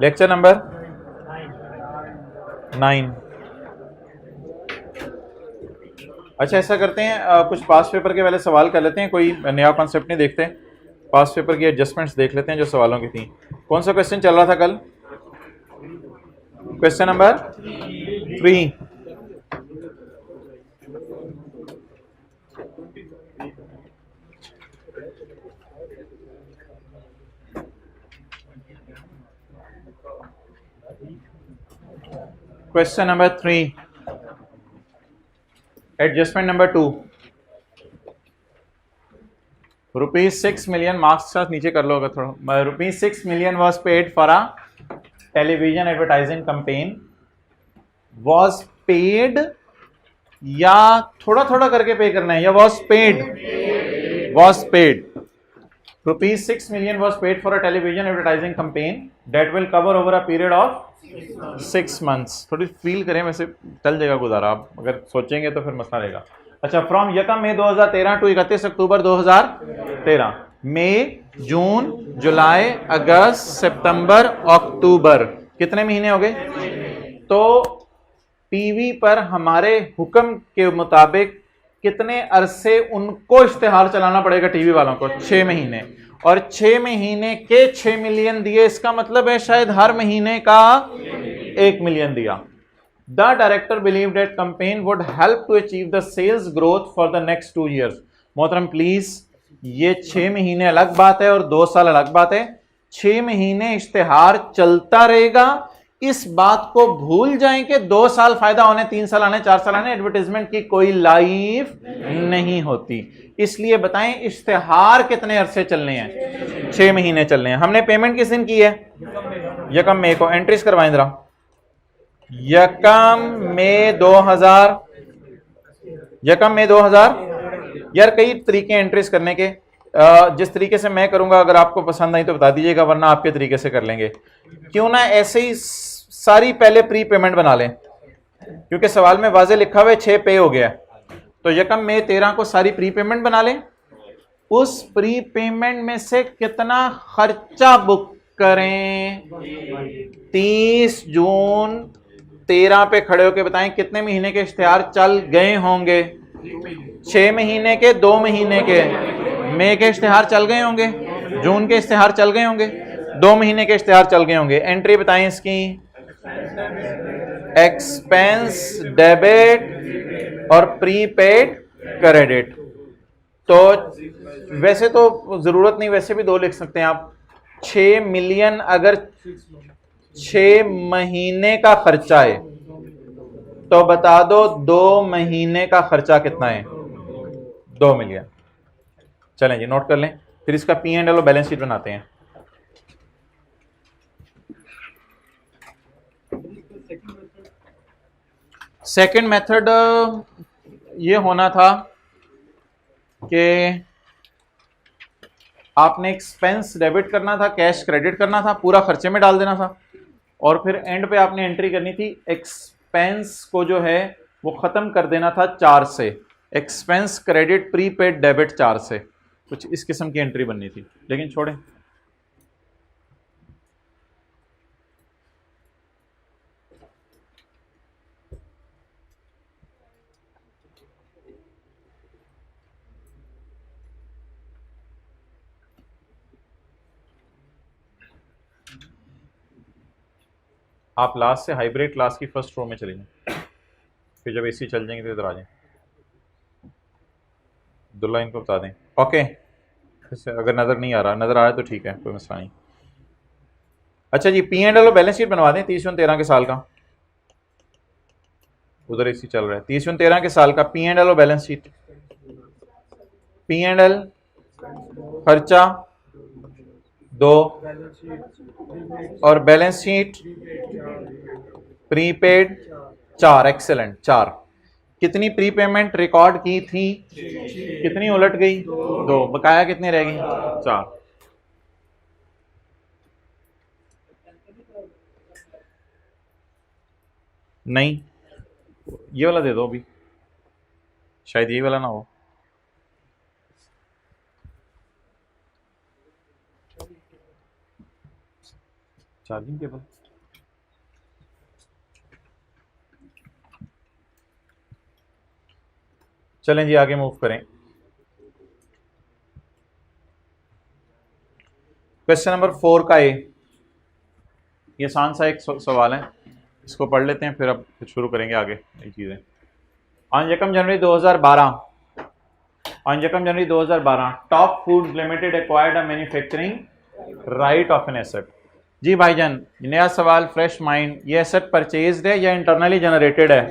Lecture number 9। अच्छा ऐसा करते हैं, कुछ पास पेपर के वाले सवाल कर लेते हैं, कोई नया कॉन्सेप्ट नहीं देखते, पास पेपर की एडजस्टमेंट्स देख लेते हैं जो सवालों की थी। कौन सा क्वेश्चन चल रहा था कल? Question number 3। Question number 3, adjustment number 2। ₹6 million, marks के साथ नीचे कर लो अगर थोड़ा। ₹6 million was paid for a television advertising campaign. Was paid या थोड़ा थोड़ा करके पे करना है, या was paid? Was paid. ₹6 million was paid for a television advertising campaign that will cover over a period of 6 months। थोड़ी फील करें, वैसे चल जाएगा गुजारा, आप अगर सोचेंगे तो फिर मसला रहेगा। अच्छा, फ्रॉम 1 मई 2013 टू 31 अक्टूबर 2013। मई, जून, जुलाई, अगस्त, सितंबर, अक्टूबर, कितने महीने हो गए? तो टीवी पर हमारे हुक्म के मुताबिक कितने अरसे उनको इश्तेहार चलाना पड़ेगा टीवी वालों को? 6 महीने। और 6 महीने के 6 मिलियन दिए, इसका मतलब है शायद हर महीने का 1 मिलियन दिया। The director believe that campaign would help to achieve the sales growth for the next 2 years। मोहतरम प्लीज, ये 6 महीने अलग बात है और 2 साल अलग बात है। 6 महीने इश्तेहार चलता रहेगा, इस बात को भूल जाएं कि 2 साल फायदा होने, 3 साल आने, 4 साल आने, एडवर्टाइजमेंट की कोई लाइफ नहीं होती। इसलिए बताएं इश्तेहार कितने अरसे चलने हैं? 6 महीने चलने हैं। हमने पेमेंट किस दिन की है? 1 मई को। एंट्रीज करवाएं जरा। 1 मई 2000, 1 मई 2000। यार कई तरीके एंट्रीज करने के, जिस तरीके से मैं करूंगा अगर आपको पसंद आई तो बता दीजिएगा, वरना आपके तरीके से कर लेंगे। क्यों ना ऐसे ही सारी पहले प्री पेमेंट बना लें, क्योंकि सवाल में वाजे लिखा हुआ है 6 पे हो गया। तो 1 मई 13 को सारी प्री पेमेंट बना लें। उस प्री पेमेंट में से कितना खर्चा बुक करें? 30 जून 13 पे खड़े होकर बताएं कितने महीने के इश्तेहार चल गए होंगे? 6 महीने के, 2 महीने के। मई के इश्तेहार चल गए होंगे, जून के इश्तेहार चल गए होंगे, 2 महीने के इश्तेहार चल गए होंगे। एंट्री बताएं इसकी। एक्सपेंस डेबिट और प्रीपेड क्रेडिट। तो वैसे तो जरूरत नहीं, वैसे भी 2 लिख सकते हैं आप। 6 मिलियन अगर 6 महीने का खर्चा है तो बता दो 2 महीने का खर्चा कितना है? 2 मिलियन। चलें जी, नोट कर लें, फिर इसका पी एंड एल और बैलेंस शीट बनाते हैं। सेकंड मेथड ये होना था कि आपने एक्सपेंस डेबिट करना था, कैश क्रेडिट करना था, पूरा खर्चे में डाल देना था, और फिर एंड पे आपने एंट्री करनी थी एक्सपेंस को जो है वो खत्म कर देना था 4 से। एक्सपेंस क्रेडिट प्रीपेड डेबिट 4 से, कुछ इस किस्म की एंट्री बननी थी, लेकिन छोड़ें। आप लास्ट से हाइब्रिड क्लास की फर्स्ट रो में चले जाएं, फिर जब एसी चल जाएंगे तो इधर आ जाएं। अब्दुल्ला इनको बता दें। ओके, अगर नज़र नहीं आ रहा, नज़र आ रहा है तो ठीक है, कोई मसला नहीं। अच्छा जी, पी एंड एल और बैलेंस शीट बनवा दें 30 जून 13 के साल का। उधर एसी चल रहा है। 30 जून 13 के साल का पी एंड एल और balance sheet. P and L खर्चा 2 और बैलेंस शीट प्रीपेड 4। एक्सेलेंट, 4। कितनी प्री पेमेंट रिकॉर्ड की थी? कितनी उलट गई? 2। बकाया कितनी रह गई? 4। नहीं, ये वाला दे दो अभी, शायद ये वाला ना हो। Charging cable. चलें जी आगे मूव करें। क्वेश्चन नंबर 4 का ये आसान सा एक सवाल है, इसको पढ़ लेते हैं फिर अब शुरू करेंगे आगे ये चीज़ें। ऑन यकम जनवरी 2012 top foods limited acquired a manufacturing right of an asset. जी भाईजान नया सवाल, फ्रेश माइंड, ये एसेट परचेज्ड है या इंटरनली जनरेटेड है?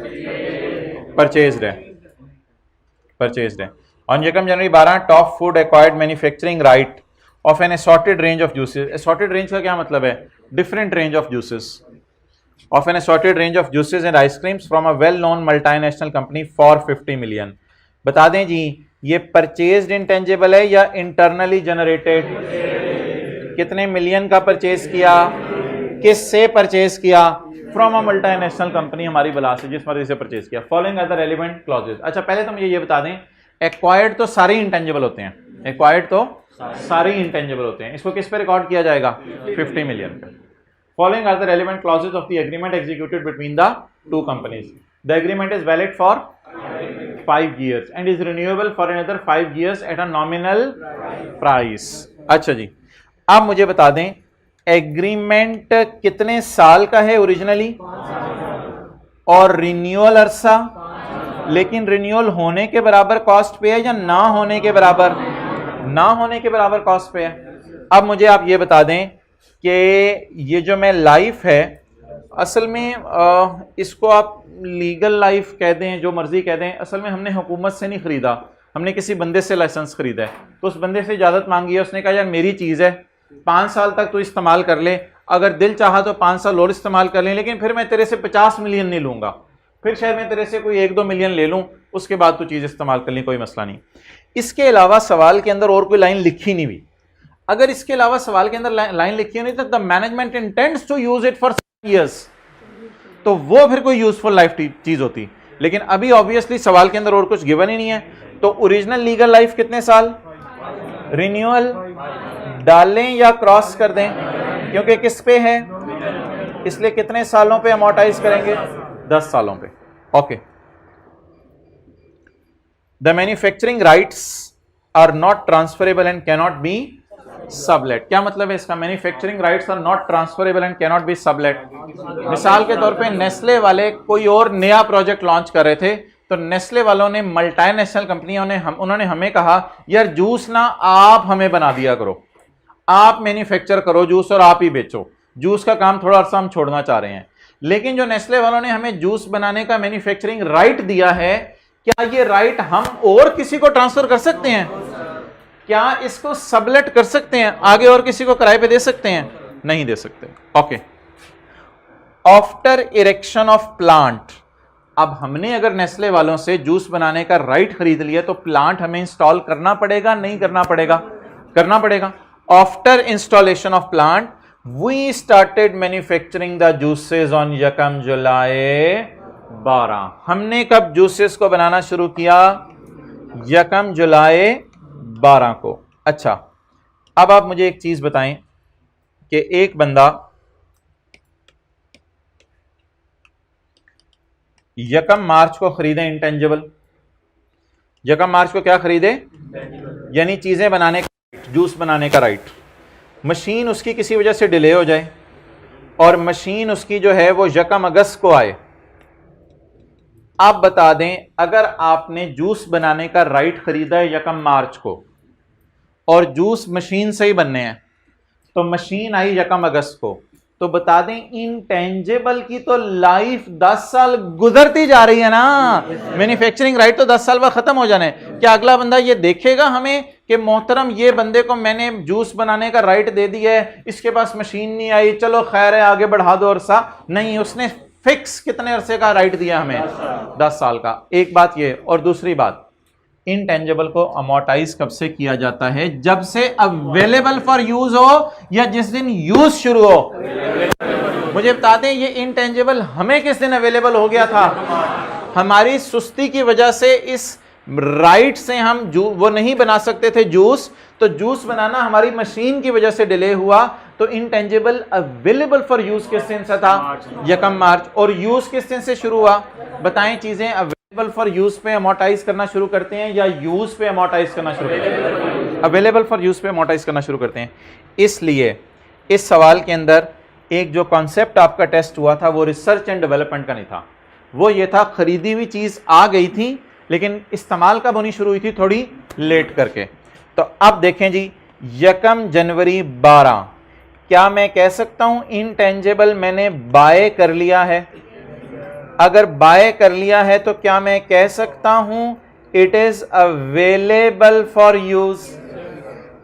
परचेज्ड है, परचेज्ड है। ऑन यकम जनवरी 12 top food acquired manufacturing right of an assorted range of juices. Assorted range का क्या मतलब है? Different range of juices, of an assorted range of juices and ice creams from a well known multinational company for 50 million. बता दें जी ये purchased intangible है या internally generated? कितने मिलियन का परचेज किया, किससे परचेज किया? फ्रॉम अ मल्टीनेशनल कंपनी, हमारी बला से, जिस मर्जी से परचेज किया। Following are the relevant clauses. अच्छा पहले तो मुझे ये बता दें एक्वायर्ड तो सारे इंटेंजिबल होते हैं, एक्वायर्ड तो सारे इंटेंजिबल होते हैं, इसको किस पे रिकॉर्ड किया जाएगा? 50 मिलियन पे। Following are the relevant clauses of the agreement executed between the two companies. The agreement is valid for 5 years and is renewable for another 5 years at a nominal price। अच्छा जी अब मुझे बता दें agreement कितने साल का है ओरिजिनली और रिन्यूअल अरसा, लेकिन रिन्यूअल होने के बराबर कॉस्ट पे है या ना होने के बराबर? ना होने के बराबर कॉस्ट पे है। अब मुझे आप ये बता दें कि ये जो मैं लाइफ है असल में इसको आप लीगल लाइफ कह दें, जो मर्जी कह दें, असल में हमने हुकूमत से नहीं खरीदा, हमने किसी बंदे से लाइसेंस खरीदा है। तो उस बंदे से इजाज़त मांगी है, उसने कहा यार मेरी चीज़ है 5 साल तक तू इस्तेमाल कर ले, अगर दिल चाहा तो 5 साल और इस्तेमाल कर ले, लेकिन फिर मैं तेरे से 50 मिलियन नहीं लूँगा, फिर शायद मैं तेरे से कोई 1-2 मिलियन ले लूँ, उसके बाद तू चीज़ इस्तेमाल कर ली, कोई मसला नहीं। इसके अलावा सवाल के अंदर और कोई लाइन लिखी नहीं हुई। अगर इसके अलावा सवाल के अंदर लाइन लिखी नहीं तो the management intends to use it for years, तो वो फिर कोई यूजफुल लाइफ चीज होती। लेकिन अभी ऑब्वियसली सवाल के अंदर और कुछ गिवन ही नहीं है, तो ओरिजिनल लीगल लाइफ कितने साल? रिन्यूअल डालें या क्रॉस कर दें, क्योंकि किस पे है, इसलिए कितने सालों पे अमोर्टाइज करेंगे? 10 सालों पे। Okay. The manufacturing rights are not transferable and cannot be sublet. क्या मतलब है इसका? Manufacturing rights are not transferable and cannot be sublet. मिसाल के तौर पे नेस्ले वाले कोई और नया प्रोजेक्ट लॉन्च कर रहे थे, तो नेस्ले वालों ने, मल्टीनेशनल कंपनियों ने, उन्होंने हमें कहा यार जूस ना आप हमें बना दिया करो, आप मैन्युफैक्चर करो जूस और आप ही बेचो, जूस का काम थोड़ा अर्सा हम छोड़ना चाह रहे हैं। लेकिन जो नेस्ले वालों ने हमें जूस बनाने का मैन्युफैक्चरिंग राइट दिया है, क्या ये राइट हम और किसी को ट्रांसफर कर सकते हैं? क्या इसको सबलेट कर सकते हैं, आगे और किसी को किराए पे दे सकते हैं? नहीं दे सकते। Okay. After erection of plant, अब हमने अगर नेस्ले वालों से जूस बनाने का राइट खरीद लिया तो प्लांट हमें इंस्टॉल करना पड़ेगा, नहीं करना पड़ेगा? करना पड़ेगा। After installation of plant we started manufacturing the juices on यकम जुलाई 12। हमने कब जूसेस को बनाना शुरू किया? यकम जुलाई 12 को। अच्छा अब आप मुझे एक चीज बताएं कि एक बंदा यकम मार्च को खरीदे इंटेंजिबल, यकम मार्च को क्या खरीदे? यानी चीजें बनाने का, जूस बनाने का राइट। मशीन उसकी किसी वजह से डिले हो जाए और मशीन उसकी जो है वो यकम अगस्त को आए। आप बता दें अगर आपने जूस बनाने का राइट खरीदा है यकम मार्च को और जूस मशीन से ही बनने हैं, तो मशीन आई यकम अगस्त को, तो बता दें इंटेंजिबल की तो लाइफ 10 साल गुजरती जा रही है ना। मैन्युफैक्चरिंग राइट तो 10 साल बाद खत्म हो जाने। क्या अगला बंदा ये देखेगा हमें कि मोहतरम ये बंदे को मैंने जूस बनाने का राइट दे दिया है, इसके पास मशीन नहीं आई, चलो खैर है आगे बढ़ा दो अरसा? नहीं, उसने फिक्स कितने अरसे का राइट दिया हमें? 10 साल का। एक बात ये, और दूसरी बात, इनटेंजिबल को अमोर्टाइज कब से किया जाता है? जब से अवेलेबल फॉर यूज हो या जिस दिन यूज शुरू हो। मुझे बता दें ये इनटेंजिबल हमें किस दिन अवेलेबल हो गया था? हमारी सुस्ती की वजह से इस राइट से हम वो नहीं बना सकते थे जूस, तो जूस बनाना हमारी मशीन की वजह से डिले हुआ, तो इनटेंजिबल अवेलेबल फॉर यूज किस दिन से था? 1 मार्च। और यूज किस दिन से शुरू हुआ? बताएं। चीजें अवेलेबल फॉर यूज पे अमोर्टाइज करना शुरू करते हैं या यूज पे अमोर्टाइज करना शुरू करते हैं? अवेलेबल फॉर यूज पे अमोर्टाइज करना शुरू करते हैं। इसलिए इस सवाल के अंदर एक जो कॉन्सेप्ट आपका टेस्ट हुआ था वो रिसर्च एंड डेवलपमेंट का नहीं था, वो ये था खरीदी हुई चीज आ गई थी लेकिन इस्तेमाल कब होनी शुरू हुई थी? थोड़ी लेट करके। तो अब देखें जी, 1 जनवरी 12, क्या मैं कह सकता हूं इनटेंजिबल मैंने बाय कर लिया है? अगर बाय कर लिया है तो क्या मैं कह सकता हूं it is available for use?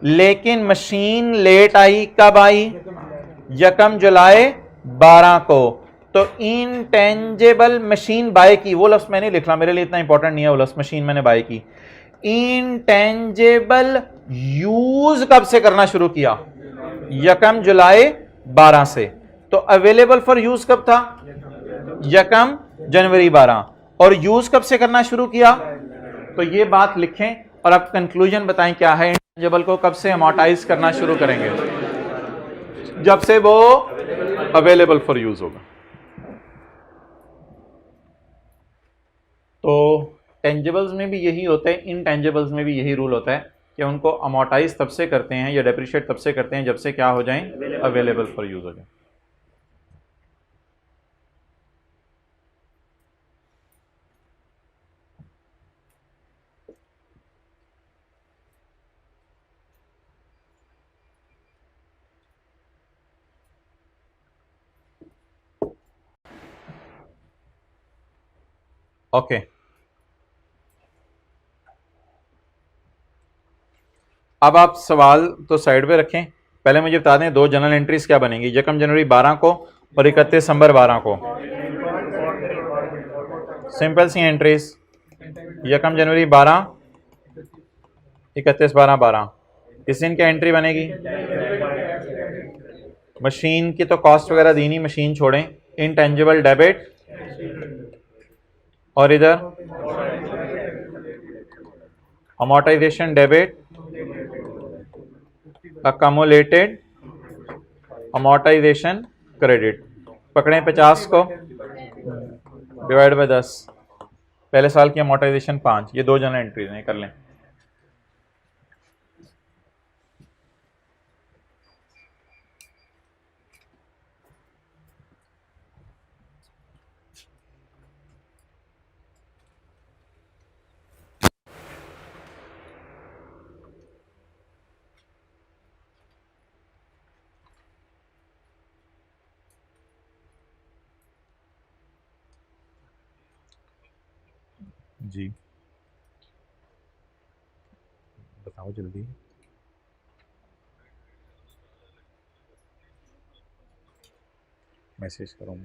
लेकिन मशीन लेट आई, कब आई? 1 जुलाई 12 को। तो इनटेंजिबल मशीन बाय की, वो लफ्ज मैंने लिखा, मेरे लिए इतना इंपॉर्टेंट नहीं है वो लफ्ज, मशीन मैंने बाय की। इनटेंजिबल यूज कब से करना शुरू किया? 1 जुलाई 12 से। तो अवेलेबल फॉर यूज कब था? 1 जनवरी 12। और यूज कब से करना शुरू किया? तो ये बात लिखें और अब कंक्लूजन बताएं क्या है। इनटेंजिबल को कब से अमोर्टाइज करना शुरू करेंगे? जब से वो अवेलेबल फॉर यूज होगा। तो टेंजिबल्स में भी यही होता है, इनटेंजिबल्स में भी यही रूल होता है कि उनको अमोर्टाइज तब से करते हैं या डेप्रिशिएट तब से करते हैं जब से क्या हो जाएं? अवेलेबल फॉर यूज हो जाए। ओके, अब आप सवाल तो साइड पे रखें, पहले मुझे बता दें 2 जनरल एंट्रीज क्या बनेंगी 1 जनवरी 12 को और 31 दिसंबर 12 को। सिंपल सी एंट्रीज, 1 जनवरी 12, 31/12/12। इस दिन क्या एंट्री बनेगी? मशीन की तो कॉस्ट वगैरह दी नहीं, मशीन छोड़ें। इनटेंजिबल डेबिट और इधर अमोर्टाइजेशन डेबिट, अकमुलेटेड अमोर्टाइजेशन क्रेडिट। पकड़ें 50 को डिवाइड बाय 10, पहले साल की अमोर्टाइजेशन 5। ये 2 जनरल एंट्रीज हैं, कर लें। जी बताओ जल्दी। मैसेज करो।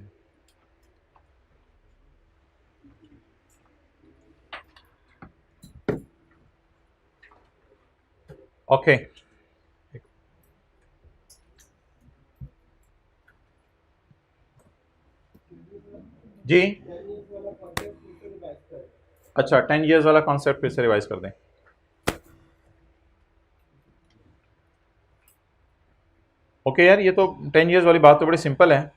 ओके, जी अच्छा 10 इयर्स वाला कॉन्सेप्ट फिर से रिवाइज कर दें। ओके यार, ये तो 10 इयर्स वाली बात तो बड़ी सिंपल है।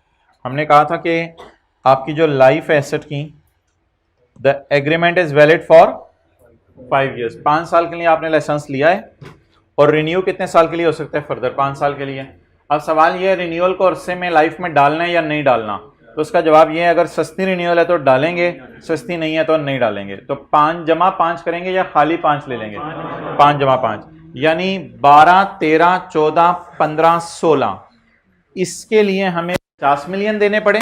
हमने कहा था कि आपकी जो लाइफ है एसेट की, the agreement is valid for 5 years. 5 साल के लिए आपने लाइसेंस लिया है और रिन्यू कितने साल के लिए हो सकता है? फर्दर 5 साल के लिए। अब सवाल ये है रिन्यूअल को अरसे में लाइफ में डालना है या नहीं डालना? तो उसका जवाब ये है अगर सस्ती रिन्यूअल है तो डालेंगे, सस्ती नहीं है तो नहीं डालेंगे। तो 5 जमा 5 करेंगे या खाली 5 ले लेंगे? 5 जमा 5 यानी 12, 13, 14, 15, 16। इसके लिए हमें 50 मिलियन देने पड़े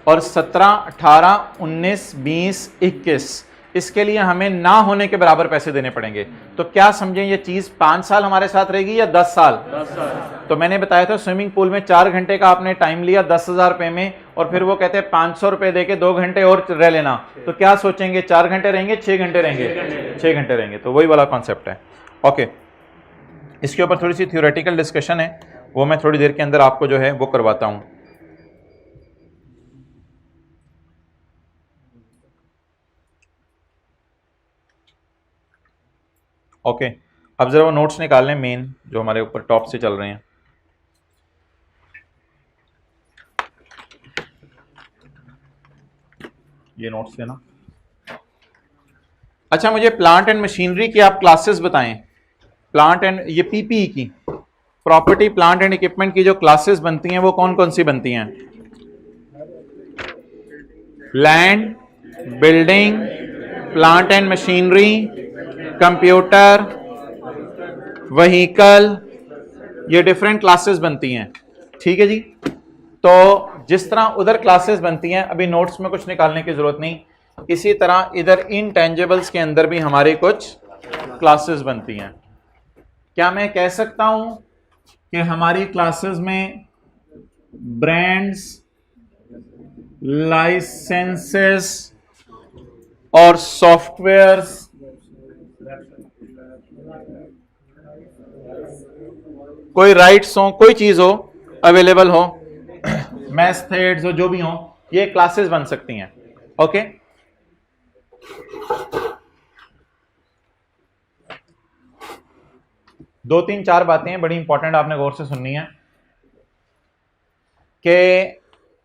और 17, 18, 19, 20, 21 इसके लिए हमें ना होने के बराबर पैसे देने पड़ेंगे। तो क्या समझें ये चीज 5 साल हमारे साथ रहेगी या 10 साल? 10 साल। तो मैंने बताया था स्विमिंग पूल में 4 घंटे का आपने टाइम लिया 10,000 रुपए में और फिर वो कहते हैं 500 रुपए देके 2 घंटे और रह लेना। तो क्या सोचेंगे 4 घंटे रहेंगे 6 घंटे रहेंगे? 6 घंटे रहेंगे। तो वही वाला कॉन्सेप्ट है। ओके, इसके ऊपर थोड़ी सी थ्योरेटिकल डिस्कशन है, वो मैं थोड़ी देर के अंदर आपको जो है वो करवाता हूं। ओके, अब जरा वो नोट्स निकाल लें मेन जो हमारे ऊपर टॉप से चल रहे हैं। ये नोट्स लेना। अच्छा, मुझे प्लांट एंड मशीनरी की आप क्लासेस बताएं। प्लांट एंड ये पीपीई की प्रॉपर्टी प्लांट एंड इक्विपमेंट की जो क्लासेस बनती हैं वो कौन कौन सी बनती हैं? Land, building, plant and machinery, computer, vehicle, ये डिफरेंट क्लासेस बनती हैं। ठीक है जी। तो जिस तरह उधर क्लासेस बनती हैं, अभी नोट्स में कुछ निकालने की जरूरत नहीं, इसी तरह इधर इनटेंजिबल्स के अंदर भी हमारी कुछ क्लासेस बनती हैं। क्या मैं कह सकता हूं कि हमारी क्लासेस में ब्रांड्स, लाइसेंसेस और सॉफ्टवेयर्स कोई राइट्स हो, कोई चीज हो अवेलेबल हो, मेथड्स हो, जो भी हो, ये क्लासेस बन सकती हैं। ओके, दो तीन चार बातें हैं बड़ी इंपॉर्टेंट, आपने गौर से सुननी है कि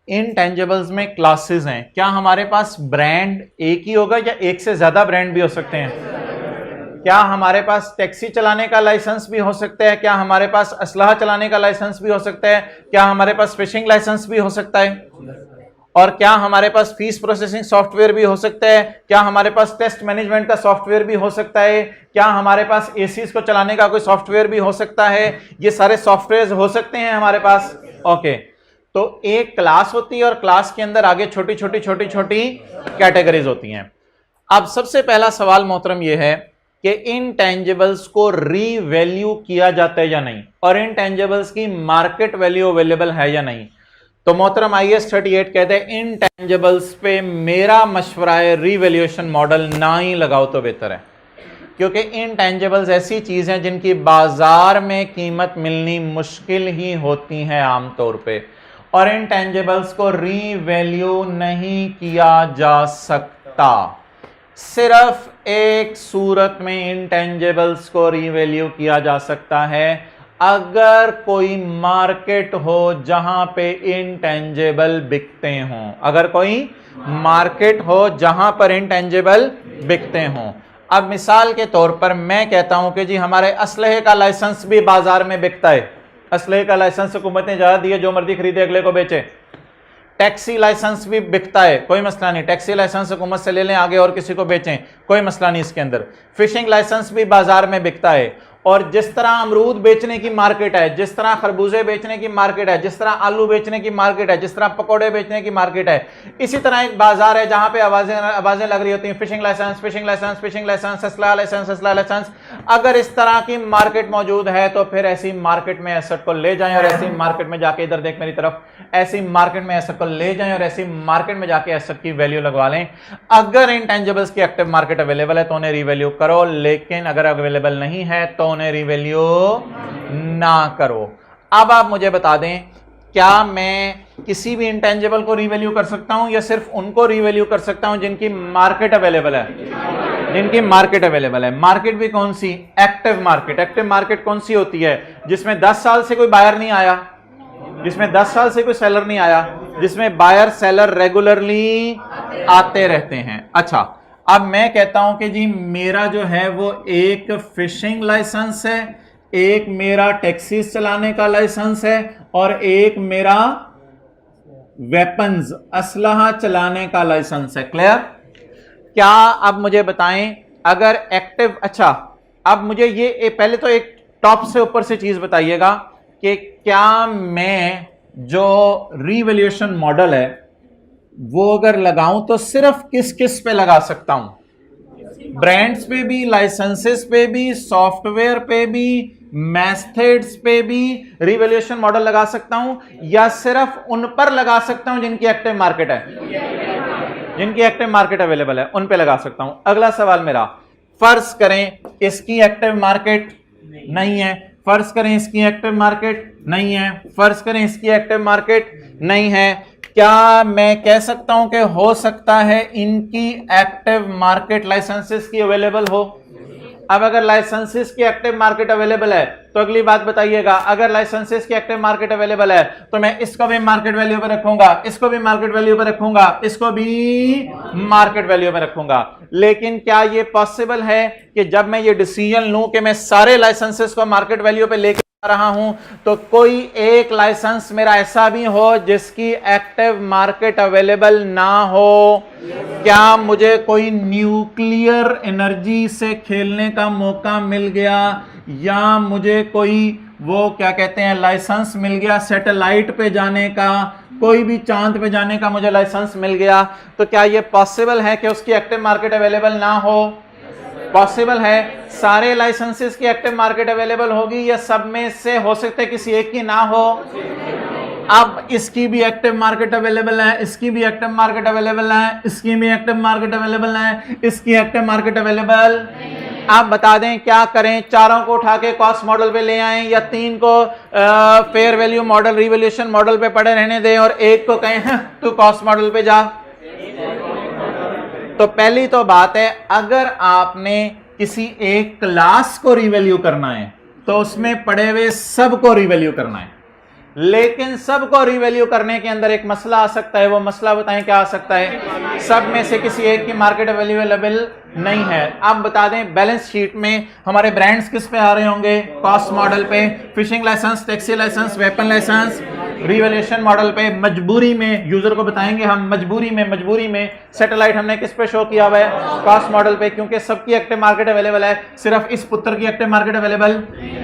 इनटेंजिबल्स में क्लासेस हैं। क्या हमारे पास ब्रांड एक ही होगा या एक से ज्यादा ब्रांड भी हो सकते हैं? क्या हमारे पास टैक्सी चलाने का लाइसेंस भी हो सकता है? क्या हमारे पास असलहा चलाने का लाइसेंस भी हो सकता है? क्या हमारे पास फिशिंग लाइसेंस भी हो सकता है? और क्या हमारे पास फीस प्रोसेसिंग सॉफ्टवेयर भी हो सकता है? क्या हमारे पास टेस्ट मैनेजमेंट का सॉफ्टवेयर भी हो सकता है? क्या हमारे पास एसीज को चलाने का कोई सॉफ्टवेयर भी हो सकता है? ये सारे सॉफ्टवेयर हो सकते हैं हमारे पास। ओके, तो एक क्लास होती है और क्लास के अंदर आगे छोटी छोटी छोटी छोटी कैटेगरीज होती हैं। अब सबसे पहला सवाल मोहतरम यह है कि इनटेंजिबल्स को रीवैल्यू किया जाता है या नहीं, और इनटेंजिबल्स की मार्केट वैल्यू अवेलेबल है या नहीं। तो मोहतरम IAS 38 कहते हैं इनटेंजिबल्स पे मेरा मशवरा है रीवैल्यूएशन मॉडल ना ही लगाओ तो बेहतर है, क्योंकि इनटेंजिबल्स ऐसी चीज हैं जिनकी बाजार में कीमत मिलनी मुश्किल ही होती है आमतौर पे, और इनटेंजिबल्स को रीवैल्यू नहीं किया जा सकता। सिर्फ एक सूरत में इनटेंजिबल्स को रीवैल्यू किया जा सकता है, अगर कोई मार्केट हो जहां पे इनटेंजिबल बिकते हों। अगर कोई मार्केट हो जहां पर इनटेंजिबल बिकते हों। अब मिसाल के तौर पर मैं कहता हूं कि जी हमारे असलहे का लाइसेंस भी बाजार में बिकता है। असलहे का लाइसेंस हुकूमत ने इजाजत दी है, जो मर्जी खरीदे अगले को बेचे। टैक्सी लाइसेंस भी बिकता है, कोई मसला नहीं, टैक्सी लाइसेंस हुकूमत से ले लें आगे और किसी को बेचें, कोई मसला नहीं इसके अंदर। फिशिंग लाइसेंस भी बाजार में बिकता है। और जिस तरह अमरूद बेचने की मार्केट है, जिस तरह खरबूजे बेचने की मार्केट है, जिस तरह आलू बेचने की मार्केट है, जिस तरह पकौड़े बेचने की मार्केट है, इसी तरह एक बाजार है जहां पे आवाजें लग रही होती हैं, fishing licence, fishing licence, fishing licence, असला लाइसेंस, असला लाइसेंस। अगर इस तरह की मार्केट मौजूद है तो फिर ऐसी मार्केट में एसेट को ले जाएं और ऐसी मार्केट में जाके, इधर देख मेरी तरफ, ऐसी मार्केट में एसेट को ले जाएं और ऐसी मार्केट में जाके एसेट की वैल्यू लगवा लें। अगर इंटेंजिबल्स की एक्टिव मार्केट अवेलेबल है तो उन्हें रीवैल्यू करो, लेकिन अगर अवेलेबल नहीं है तो उन्हें रीवैल्यू ना करो। अब आप मुझे बता दें, क्या मैं किसी भी इंटेंजिबल को रीवैल्यू कर सकता हूं या सिर्फ उनको रीवैल्यू कर सकता हूं जिनकी मार्केट अवेलेबल है? जिनकी मार्केट अवेलेबल है। मार्केट भी कौन सी? Active market. एक्टिव मार्केट कौन सी होती है? जिसमें 10 साल से कोई बायर नहीं आया, जिसमें 10 साल से कोई सेलर नहीं आया, जिसमें बायर सेलर रेगुलरली आते रहते हैं। अच्छा, अब मैं कहता हूं कि जी मेरा जो है वो एक फिशिंग लाइसेंस है, एक मेरा टैक्सी चलाने का लाइसेंस है और एक मेरा वेपन्स, असलहा चलाने का लाइसेंस है। क्लियर? क्या अब मुझे बताएं, अगर एक्टिव, अच्छा अब मुझे ये पहले तो एक टॉप से ऊपर से चीज बताइएगा कि क्या मैं जो रीवैल्यूएशन मॉडल है वो अगर लगाऊं तो सिर्फ किस किस पे लगा सकता हूं? ब्रांड्स पे भी, लाइसेंसेस पे भी, सॉफ्टवेयर पे भी, मेथड्स पे भी रीवैल्यूएशन मॉडल लगा सकता हूं, या सिर्फ उन पर लगा सकता हूं जिनकी एक्टिव मार्केट है? जिनकी एक्टिव मार्केट अवेलेबल है उन पे लगा सकता हूं। अगला सवाल मेरा, फर्ज करें इसकी एक्टिव मार्केट नहीं है, फर्ज करें इसकी एक्टिव मार्केट नहीं है, फर्ज करें इसकी एक्टिव मार्केट नहीं है, क्या मैं कह सकता हूं कि हो सकता है इनकी एक्टिव मार्केट लाइसेंसेस की अवेलेबल हो? अब अगर लाइसेंसेस की एक्टिव मार्केट अवेलेबल है तो अगली बात बताइएगा, अगर लाइसेंसेस की एक्टिव मार्केट अवेलेबल है तो मैं इसको भी मार्केट वैल्यू पे रखूंगा, इसको भी मार्केट वैल्यू पे रखूंगा, इसको भी मार्केट वैल्यू पे रखूंगा। लेकिन क्या ये पॉसिबल है कि जब मैं ये डिसीजन लूं कि मैं सारे लाइसेंसेस को मार्केट वैल्यू पे लेकर रहा हूं तो कोई एक लाइसेंस मेरा ऐसा भी हो जिसकी एक्टिव मार्केट अवेलेबल ना हो? क्या मुझे कोई न्यूक्लियर एनर्जी से खेलने का मौका मिल गया, या मुझे कोई वो क्या कहते हैं लाइसेंस मिल गया सैटेलाइट पे जाने का, कोई भी चांद पे जाने का मुझे लाइसेंस मिल गया, तो क्या ये पॉसिबल है कि उसकी एक्टिव मार्केट अवेलेबल ना हो? पॉसिबल है। सारे लाइसेंसेस की एक्टिव मार्केट अवेलेबल होगी या सब में से हो सकता है किसी एक की ना हो? अब इसकी भी एक्टिव मार्केट अवेलेबल है, इसकी भी एक्टिव मार्केट अवेलेबल है, इसकी भी एक्टिव मार्केट अवेलेबल है, इसकी एक्टिव मार्केट अवेलेबल। आप बता दें क्या करें, चारों को उठा के कॉस्ट मॉडल पे ले आएं या तीन को fair value model revaluation model पे पड़े रहने दें और एक को कहें तू कॉस्ट मॉडल पे जा? तो पहली तो बात है, अगर आपने किसी एक क्लास को रिवैल्यू करना है तो उसमें पड़े हुए सबको रिवैल्यू करना है। लेकिन सबको रिवैल्यू करने के अंदर एक मसला आ सकता है, वो मसला बताएं क्या आ सकता है? सब में से किसी एक की मार्केट वैल्यू अवेलेबल नहीं है। आप बता दें बैलेंस शीट में हमारे ब्रांड्स किस पे आ रहे होंगे? कॉस्ट मॉडल पे। Fishing licence, taxi licence, weapon licence revaluation model पे। मजबूरी में यूजर को बताएंगे हम, मजबूरी में सैटेलाइट हमने किस पे शो किया हुआ है? कॉस्ट मॉडल पे, क्योंकि सबकी एक्टिव मार्केट अवेलेबल है, सिर्फ इस पुत्र की एक्टिव मार्केट अवेलेबल।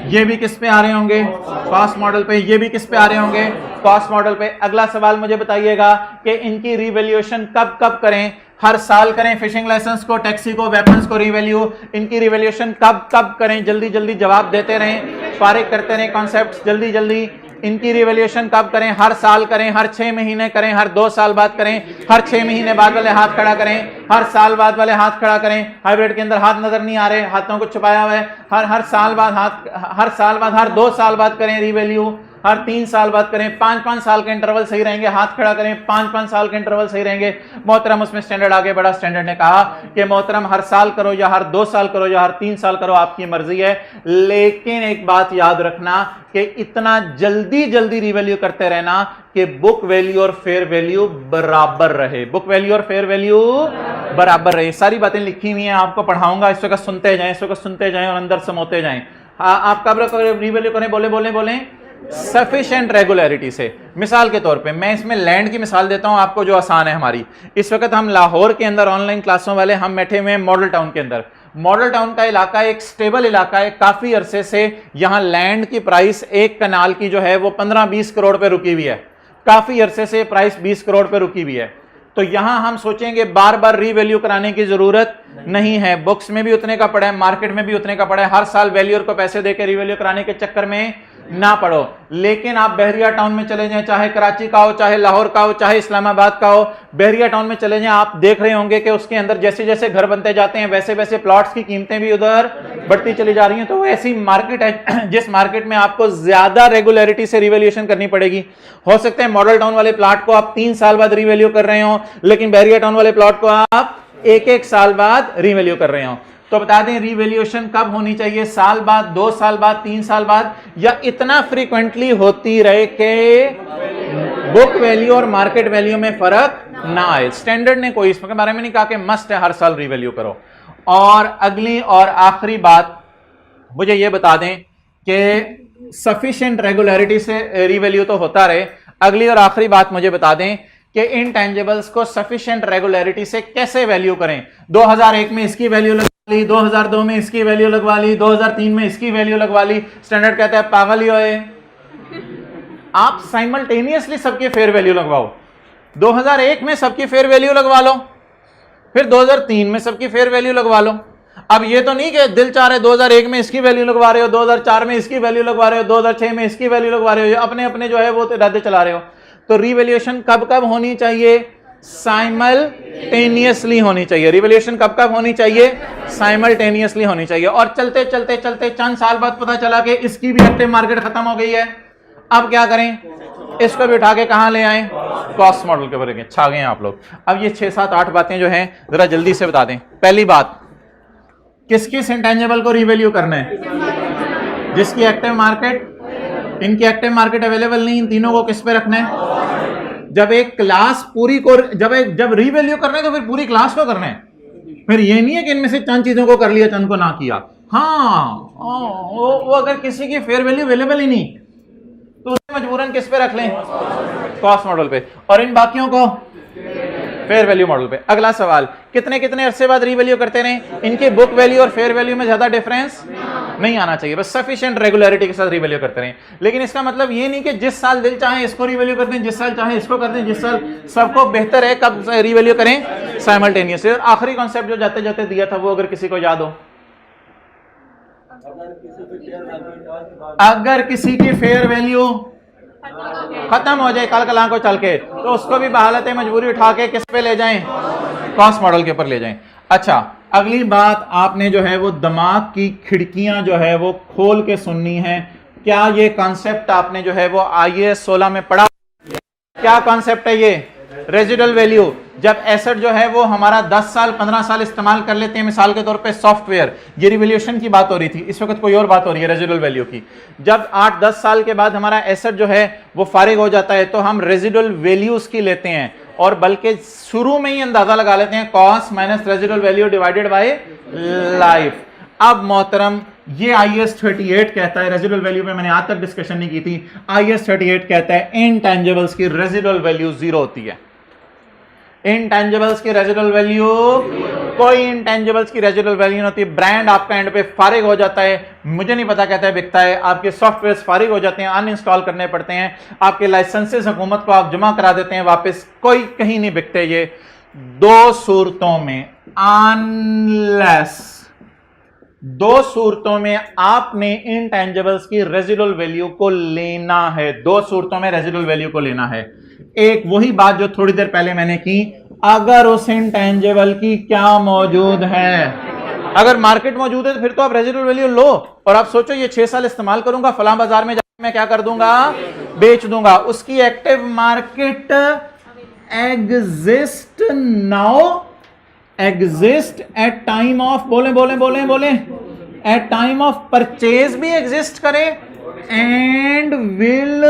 ये भी किस पे आ रहे होंगे? कॉस्ट मॉडल पे। ये भी किस पे आ रहे होंगे? कॉस्ट मॉडल पे। अगला सवाल मुझे बताइएगा कि इनकी रिवैल्यूएशन कब कब करें? हर साल करें फिशिंग लाइसेंस को, टैक्सी को, वेपन्स को रिवैल्यू। इनकी रिवैल्यूएशन कब कब करें? जल्दी जल्दी जवाब देते रहें, फारिग करते रहें कॉन्सेप्ट जल्दी जल्दी। इनकी रिवैल्यूएशन कब करें? हर साल करें, हर 6 महीने करें, हर 2 साल बाद करें, हर 6 महीने बाद वाले हाथ खड़ा करें, हर साल बाद वाले हाथ खड़ा करें। हाइब्रिड के अंदर हाथ नजर नहीं आ रहे, हाथों को छुपाया हुआ है। हर साल बाद हाथ, हर साल बाद, हर 2 साल बाद करें रिवैल्यू, हर 3 साल बाद करें। 5-5 साल के इंटरवल सही रहेंगे, हाथ खड़ा करें, 5-5 साल के इंटरवल सही रहेंगे। मोहतरम उसमें स्टैंडर्ड आगे बढ़ा, स्टैंडर्ड ने कहा कि मोहतरम हर साल करो या हर 2 साल करो या हर 3 साल करो, आपकी मर्जी है, लेकिन एक बात याद रखना कि इतना जल्दी जल्दी रिवैल्यू करते रहना कि बुक वैल्यू और फेयर वैल्यू बराबर रहे। बुक वैल्यू और फेयर वैल्यू बराबर रहे। सारी बातें लिखी हुई हैं, आपको पढ़ाऊंगा, इस वक्त सुनते जाएं, इस वक्त सुनते जाएं और अंदर समोते जाएं। आप कब रिवैल्यू करें? बोले सफिशिएंट रेगुलरिटी से। मिसाल के तौर पे मैं इसमें लैंड की मिसाल देता हूं आपको जो आसान है हमारी। इस वक्त हम लाहौर के अंदर ऑनलाइन क्लासों वाले हम बैठे हुए हैं मॉडल टाउन के अंदर। मॉडल टाउन का इलाका एक स्टेबल इलाका है, काफी अरसे से यहां लैंड की प्राइस एक कनाल की जो है वो 15-20 करोड़ पे रुकी हुई है। काफी अरसे से प्राइस 20 करोड़ पे रुकी हुई है। तो यहां हम सोचेंगे बार बार रीवैल्यू कराने की जरूरत नहीं है। बुक्स में भी उतने का पड़ा है, मार्केट में भी उतने का पड़ा है। हर साल वैल्यूअर को पैसे देकर रीवैल्यू कराने के चक्कर में ना पड़ो। लेकिन आप बहरिया टाउन में चले जाएं, चाहे कराची का हो, चाहे लाहौर का हो, चाहे इस्लामाबाद का हो, बहरिया टाउन में चले जाएं, आप देख रहे होंगे कि उसके अंदर जैसे जैसे घर बनते जाते हैं वैसे वैसे प्लॉट्स की कीमतें भी उधर बढ़ती चली जा रही हैं। तो ऐसी मार्केट है जिस मार्केट में आपको ज्यादा रेगुलरिटी से रिवैल्यूएशन करनी पड़ेगी। हो सकता है मॉडल टाउन वाले प्लॉट को आप 3 साल बाद रिवैल्यू कर रहे हो, लेकिन बहरिया टाउन वाले प्लॉट को आप 1-1 साल बाद रिवैल्यू कर रहे हो। तो बता दें रिवैल्यूएशन कब होनी चाहिए? साल बाद, 2 साल बाद, 3 साल बाद, या इतना फ्रीक्वेंटली होती रहे कि बुक वैल्यू और मार्केट वैल्यू में फर्क ना आए। स्टैंडर्ड ने कोई इसके बारे में नहीं कहा कि मस्ट है हर साल रिवैल्यू करो। और अगली और आखिरी बात मुझे यह बता दें कि सफिशिएंट रेगुलरिटी से रिवैल्यू तो होता रहे। अगली और आखिरी बात मुझे बता दें कि इनटेंजिबल्स को सफिशिएंट रेगुलरिटी से कैसे वैल्यू करें। 2001 में इसकी वैल्यू लगवा ली, 2002 में इसकी वैल्यू लगवा ली, 2003 में इसकी वैल्यू लगवा ली। स्टैंडर्ड कहता है पागल ही होए, आप साइमल्टेनियसली सबकी फेयर वैल्यू लगवाओ। 2001 में सबकी फेयर वैल्यू लगवा लो, फिर 2003 में सबकी फेयर वैल्यू लगवा लो। अब ये तो नहीं कि दिल चाह रहे 2001 में इसकी वैल्यू लगवा रहे हो, 2004 में इसकी वैल्यू लगवा रहे हो, 2006 में इसकी वैल्यू लगवा रहे हो, अपने अपने जो है वो इरादे चला रहे हो। तो रिवैल्यूएशन कब कब होनी चाहिए? साइमल्टेनियसली होनी चाहिए। रिवैल्यूएशन कब कब होनी चाहिए? साइमल्टेनियसली होनी चाहिए। और चलते चलते चलते चंद साल बाद पता चला कि इसकी भी एक्टिव मार्केट खत्म हो गई है। अब क्या करें? इसको भी उठा के कहां ले आए? कॉस्ट मॉडल के ऊपर छा गए आप लोग। अब ये 6, 7, 8 बातें जो हैं जरा जल्दी से बता दें। पहली बात, किस किस इंटेंजिबल को रिवैल्यू करना है? जिसकी एक्टिव मार्केट, इनकी एक्टिव मार्केट अवेलेबल नहीं, इन तीनों को किस पे रखना है? जब एक क्लास पूरी को जब रीवैल्यू करना है तो फिर पूरी क्लास को करना है। फिर ये नहीं है कि इनमें से चंद चीजों को कर लिया चंद को ना किया। हाँ, वो अगर किसी की फेयर वैल्यू अवेलेबल ही नहीं तो उसे मजबूरन किस पे रख लें? कॉस्ट मॉडल पे, और इन बाकियों को फेयर वैल्यू मॉडल पे। अगला सवाल, कितने कितने अरसे बाद रीवैल्यू करते रहे? इनके बुक वैल्यू और फेयर वैल्यू में ज्यादा डिफरेंस नहीं आना चाहिए, बस सफिशिएंट रेगुलरिटी के साथ रीवैल्यू करते रहे। लेकिन इसका मतलब ये नहीं कि जिस साल दिल चाहे इसको रीवैल्यू कर दें, जिस साल चाहे इसको कर दें, जिस साल सबको बेहतर है कब रीवैल्यू करें? साइमल्टेनियसली। और आखिरी कॉन्सेप्ट जो जाते जाते दिया था वो अगर किसी को याद हो, अगर किसी की फेयर वैल्यू खत्म हो जाए कल कला को चल के, तो उसको भी बहालत मजबूरी उठा के किस पे ले जाएं? कॉस्ट मॉडल के ऊपर ले जाएं। अच्छा, अगली बात आपने जो है वो दिमाग की खिड़कियां जो है वो खोल के सुननी है। क्या ये कॉन्सेप्ट आपने जो है वो IAS 16 में पढ़ा? क्या कॉन्सेप्ट है ये? Residual value. जब एसेट जो है वो हमारा 10 साल 15 साल इस्तेमाल कर लेते हैं, मिसाल के तौर पे सॉफ्टवेयर, ये रिवोल्यूशन की बात हो रही थी, इस वक्त कोई और बात हो रही है रेजिडुअल वैल्यू की। जब 8-10 साल के बाद हमारा एसेट जो है वो फारिग हो जाता है तो हम रेजिडुअल वैल्यू उसकी लेते हैं, और बल्कि शुरू में ही अंदाजा लगा लेते हैं cost minus residual value divided by life. अब मोहतरम, ये IAS 38 कहता है, रेजिडुअल वैल्यू में मैंने आज तक डिस्कशन नहीं की थी, IAS 38 कहता है इनटैंजिबल्स की रेजिडुअल वैल्यू 0 होती है। इनटैंजिबल्स की रेजिडुअल वैल्यू, कोई इनटैंजिबल्स की रेजिडुअल वैल्यू नहीं होती। ब्रांड आपका एंड पे फारिग हो जाता है, मुझे नहीं पता कहता है बिकता है, आपके सॉफ्टवेयर फारिग हो जाते हैं, अनइंस्टॉल करने पड़ते हैं, आपके लाइसेंसेस हुकूमत को आप जमा करा देते हैं वापस, कोई कहीं नहीं बिकते। ये दो सूरतों में, अनलेस दो सूरतों में आपने इनटैंजिबल्स की रेजिडुअल वैल्यू को लेना है। दो सूरतों में रेजिडुअल वैल्यू को लेना है। एक वही बात जो थोड़ी देर पहले मैंने की, अगर उस इनटैंजिबल की क्या मौजूद है, अगर मार्केट मौजूद है तो फिर तो आप रेजिडुअल वैल्यू लो, और आप सोचो ये 6 साल इस्तेमाल करूंगा, फलां बाजार में जाकर मैं क्या कर दूंगा? बेच दूंगा। उसकी active market exist now, exist at time of, बोले एट टाइम ऑफ परचेज भी एग्जिस्ट करे, and will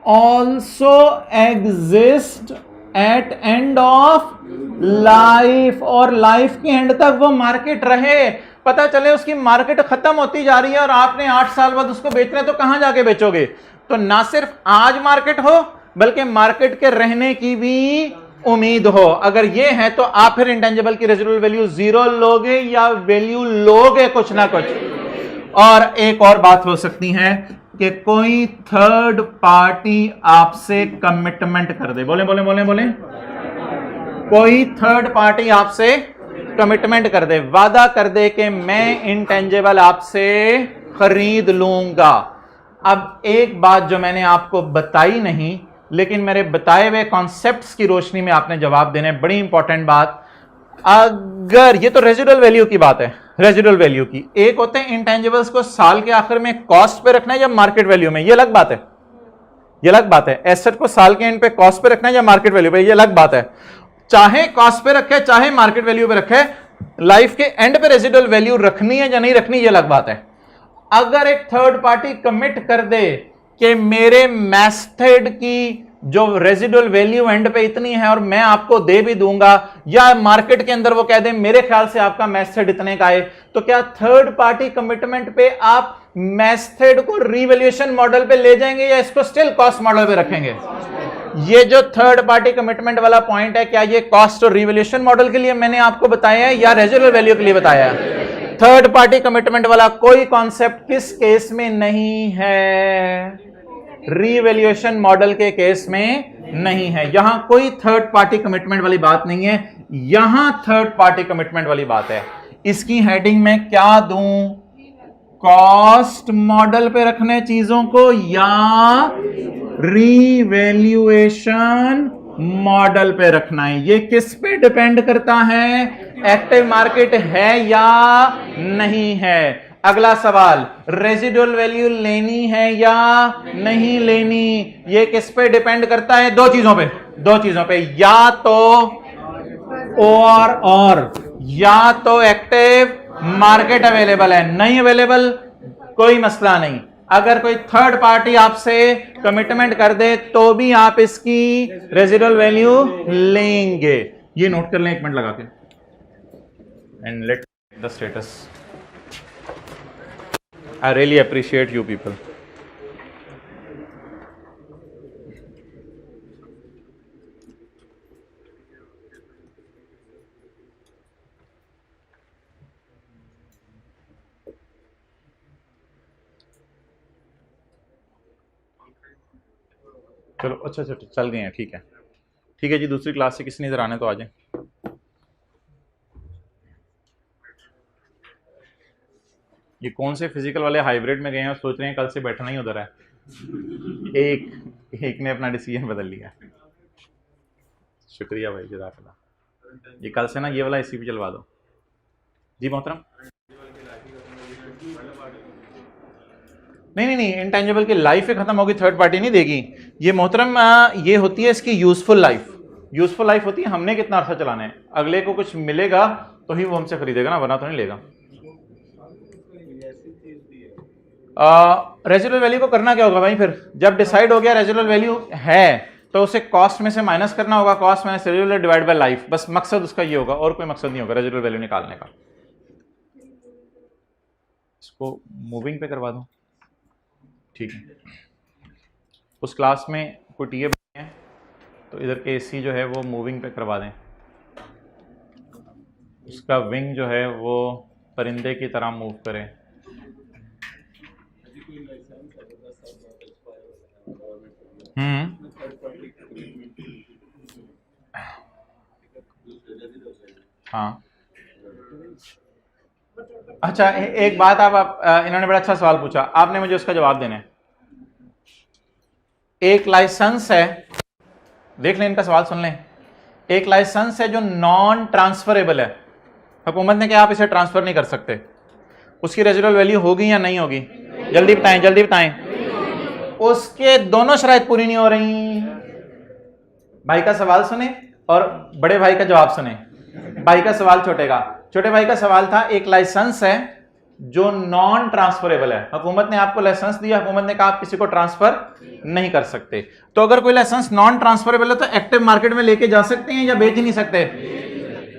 also exist at end of life, और लाइफ के एंड तक वो मार्केट रहे। पता चले उसकी मार्केट खत्म होती जा रही है और आपने 8 साल बाद उसको बेचना है, तो कहां जाके बेचोगे? तो ना सिर्फ आज मार्केट हो बल्कि मार्केट के रहने की भी उम्मीद हो। अगर ये है तो आप फिर इंटेंजिबल की रेजिडुअल वैल्यू 0 लोगे या वैल्यू लोगे कुछ ना कुछ। और एक और बात हो सकती है कि कोई थर्ड पार्टी आपसे कमिटमेंट कर दे, बोले कोई थर्ड पार्टी आपसे कमिटमेंट कर दे, वादा कर दे कि मैं इंटेंजिबल आपसे खरीद लूंगा। अब एक बात जो मैंने आपको बताई नहीं, लेकिन मेरे बताए हुए कॉन्सेप्ट्स की रोशनी में आपने जवाब देने, बड़ी इंपॉर्टेंट बात। अगर ये तो रेजिडुअल वैल्यू की बात है, रेजिडुअल वैल्यू की, एक होते हैं इंटेंजिबल्स को साल के आखिर में कॉस्ट पे रखना है या मार्केट वैल्यू में, ये अलग बात है, ये अलग बात है। एसेट को साल के एंड पे कॉस्ट पे रखना है या मार्केट वैल्यू पे, ये अलग बात है। चाहे कॉस्ट पे रखे चाहे मार्केट वैल्यू पे रखे, लाइफ के एंड पे रेजिडुअल वैल्यू रखनी है या नहीं रखनी, ये अलग बात है। अगर एक थर्ड पार्टी कमिट कर दे कि मेरे मेथड की जो रेजिडुअल वैल्यू एंड पे इतनी है और मैं आपको दे भी दूंगा, या मार्केट के अंदर वो कह दे मेरे ख्याल से आपका मेथड इतने का है, तो क्या थर्ड पार्टी कमिटमेंट पे आप मेथड को रिवैल्यूएशन मॉडल पे ले जाएंगे या इसको स्टिल कॉस्ट मॉडल पे रखेंगे? ये जो थर्ड पार्टी कमिटमेंट वाला पॉइंट है, क्या ये कॉस्ट और रिवैल्यूएशन मॉडल के लिए मैंने आपको बताया है या रेजिडुअल वैल्यू के लिए बताया है? थर्ड पार्टी कमिटमेंट वाला कोई कॉन्सेप्ट किस केस में नहीं है? रिवैल्यूएशन मॉडल के केस में नहीं है। यहां कोई थर्ड पार्टी कमिटमेंट वाली बात नहीं है, यहां थर्ड पार्टी कमिटमेंट वाली बात है। इसकी हेडिंग में क्या दूं? कॉस्ट मॉडल पे रखने चीजों को या रिवैल्यूएशन मॉडल पे रखना है? ये किस पे डिपेंड करता है? एक्टिव मार्केट है या नहीं है। अगला सवाल, रेजिडुअल वैल्यू लेनी है या नहीं लेनी, ये किस पे डिपेंड करता है? दो चीजों पे, या तो और या तो एक्टिव मार्केट अवेलेबल है, नहीं अवेलेबल कोई मसला नहीं। अगर कोई थर्ड पार्टी आपसे कमिटमेंट कर दे तो भी आप इसकी रेजिडुअल वैल्यू लेंगे। ये नोट कर लें 1 मिनट लगा के। And let the status. I really appreciate you people. चलो अच्छा चल गए हैं, ठीक है ठीक है जी। दूसरी क्लास से किसी ने इधर आने तो आ जाए। ये कौन से फिजिकल वाले हाइब्रिड में गए हैं और सोच रहे हैं कल से बैठना ही उधर है। एक ने अपना डिसीजन बदल लिया। शुक्रिया भाई, जज़ाकल्लाह। ये कल से ना ये वाला इसी पे चलवा दो जी मोहतरम। नहीं, इंटेंजिबल की लाइफ ही खत्म होगी, थर्ड पार्टी नहीं देगी ये मोहतरम। ये होती है इसकी यूजफुल लाइफ। यूजफुल लाइफ होती है हमने कितना अर्सा चलाना है, अगले को कुछ मिलेगा तो ही वो हमसे खरीदेगा ना, वरना तो नहीं लेगा। रेजिडुअल वैल्यू को करना क्या होगा भाई, फिर जब डिसाइड हो गया रेजिडुअल वैल्यू है तो उसे कॉस्ट में से माइनस करना होगा, cost minus residual divide by life. बस मकसद उसका ये होगा और कोई मकसद नहीं होगा रेजिडुअल वैल्यू निकालने का। इसको मूविंग पे करवा दूं, ठीक है। उस क्लास में कोई टीए बने हैं तो इधर के एसी जो है वो मूविंग पे करवा दें, उसका विंग जो है वो परिंदे की तरह मूव करे। हाँ अच्छा, एक बात आप इन्होंने बड़ा अच्छा सवाल पूछा, आपने मुझे उसका जवाब देना है। एक लाइसेंस है, देख लें इनका सवाल सुन लें। एक लाइसेंस है जो नॉन ट्रांसफरेबल है, हुकूमत ने कहा आप इसे ट्रांसफर नहीं कर सकते, उसकी रेजिडुअल वैल्यू होगी या नहीं होगी? जल्दी बताएं जल्दी बताएं। उसके दोनों शराइत पूरी नहीं हो रही। भाई का सवाल सुने और बड़े भाई का जवाब सुने। भाई का सवाल छोटे भाई का सवाल था, एक लाइसेंस है जो नॉन ट्रांसफरेबल है, हुकूमत ने आपको लाइसेंस दिया, हुकूमत ने कहा आप किसी को ट्रांसफर नहीं कर सकते। तो अगर कोई लाइसेंस नॉन ट्रांसफरेबल है तो एक्टिव मार्केट में लेके जा सकते हैं या बेच ही नहीं सकते?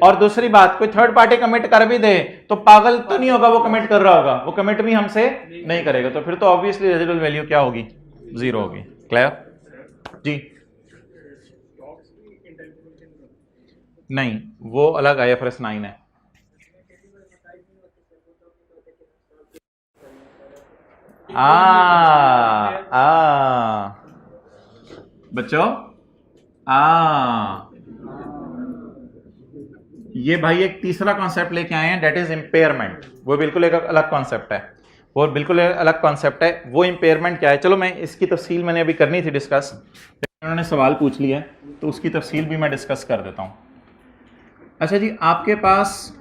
और दूसरी बात, कोई थर्ड पार्टी कमिट कर भी दे तो पागल तो नहीं होगा वो कमिट कर रहा होगा, वो कमिट भी हमसे नहीं करेगा, तो फिर तो ऑब्वियसली रेजिडुअल वैल्यू क्या होगी? 0 होगी। क्लियर जी? नहीं, वो अलग IFRS 9 है। बच्चों ये भाई एक तीसरा कॉन्सेप्ट लेके आए हैं, डेट इज इम्पेयरमेंट। वो बिल्कुल एक अलग कॉन्सेप्ट है, वो बिल्कुल अलग कॉन्सेप्ट है। वो इम्पेयरमेंट क्या है, चलो मैं इसकी तफसील मैंने अभी करनी थी डिस्कस, उन्होंने सवाल पूछ लिया तो उसकी तफसील भी मैं डिस्कस कर देता हूं। अच्छा जी, आपके पास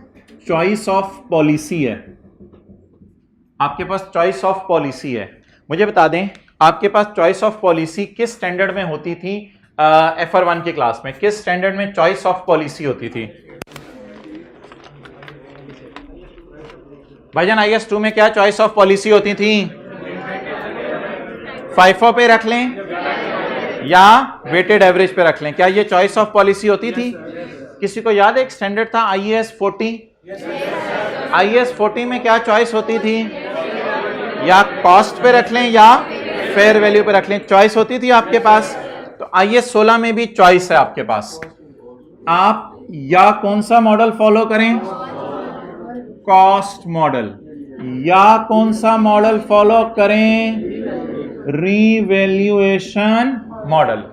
चॉइस ऑफ पॉलिसी है, आपके पास चॉइस ऑफ पॉलिसी है। मुझे बता दें आपके पास चॉइस ऑफ पॉलिसी किस स्टैंडर्ड में होती थी? FR1 की क्लास में किस स्टैंडर्ड में चॉइस ऑफ पॉलिसी होती थी? भाईजान IS2 में क्या चॉइस ऑफ पॉलिसी होती थी? FIFO पे रख लें या वेटेड एवरेज पे रख लें, क्या ये चॉइस ऑफ पॉलिसी होती थी? किसी को याद है एक स्टैंडर्ड था IAS 40? IAS 40 में क्या चॉइस होती थी? या कॉस्ट पे रख लें या फेयर वैल्यू पे रख लें, चॉइस होती थी आपके पास। तो IAS 16 में भी चॉइस है आपके पास, आप या कौन सा मॉडल फॉलो करें? कॉस्ट मॉडल, या कौन सा मॉडल फॉलो करें? Revaluation model.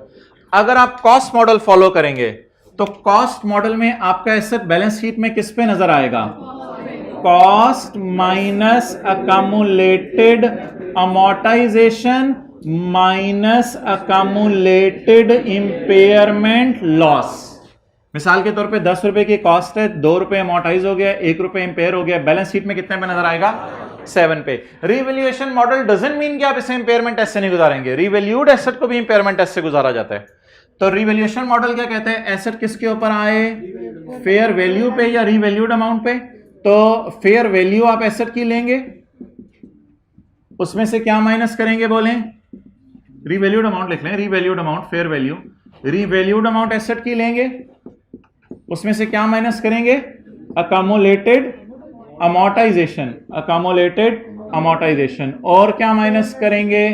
अगर आप कॉस्ट मॉडल फॉलो करेंगे तो कॉस्ट मॉडल में आपका एसेट बैलेंस शीट में किस पे नजर आएगा? Cost minus accumulated amortisation minus accumulated impairment loss. मिसाल के तौर पे 10 रुपए की कॉस्ट है, 2 रुपए अमोर्टाइज हो गया, 1 रुपए इंपेयर हो गया, बैलेंस शीट में कितने पे नजर आएगा? 7 पे। रिवैल्यूएशन मॉडल डजंट मीन कि आप इसे इंपेयरमेंट टेस्ट से नहीं गुजारेंगे, रिवैल्यूड एसेट को भी इंपेयरमेंट टेस्ट से गुजारा जाता है। तो रिवैल्यूएशन मॉडल क्या कहता है? एसेट किसके ऊपर आए? फेयर वैल्यू पे या रिवैल्यूड अमाउंट पे। तो फेयर वैल्यू आप एसेट की लेंगे, उसमें से क्या माइनस करेंगे बोले, रीवैल्यूड अमाउंट लिख लें, revalued amount fair value, revalued amount asset की लेंगे, उसमें से क्या माइनस करेंगे, अकामुलेटेड अमोर्टाइजेशन, अकामुलेटेड अमोर्टाइजेशन, और क्या माइनस करेंगे,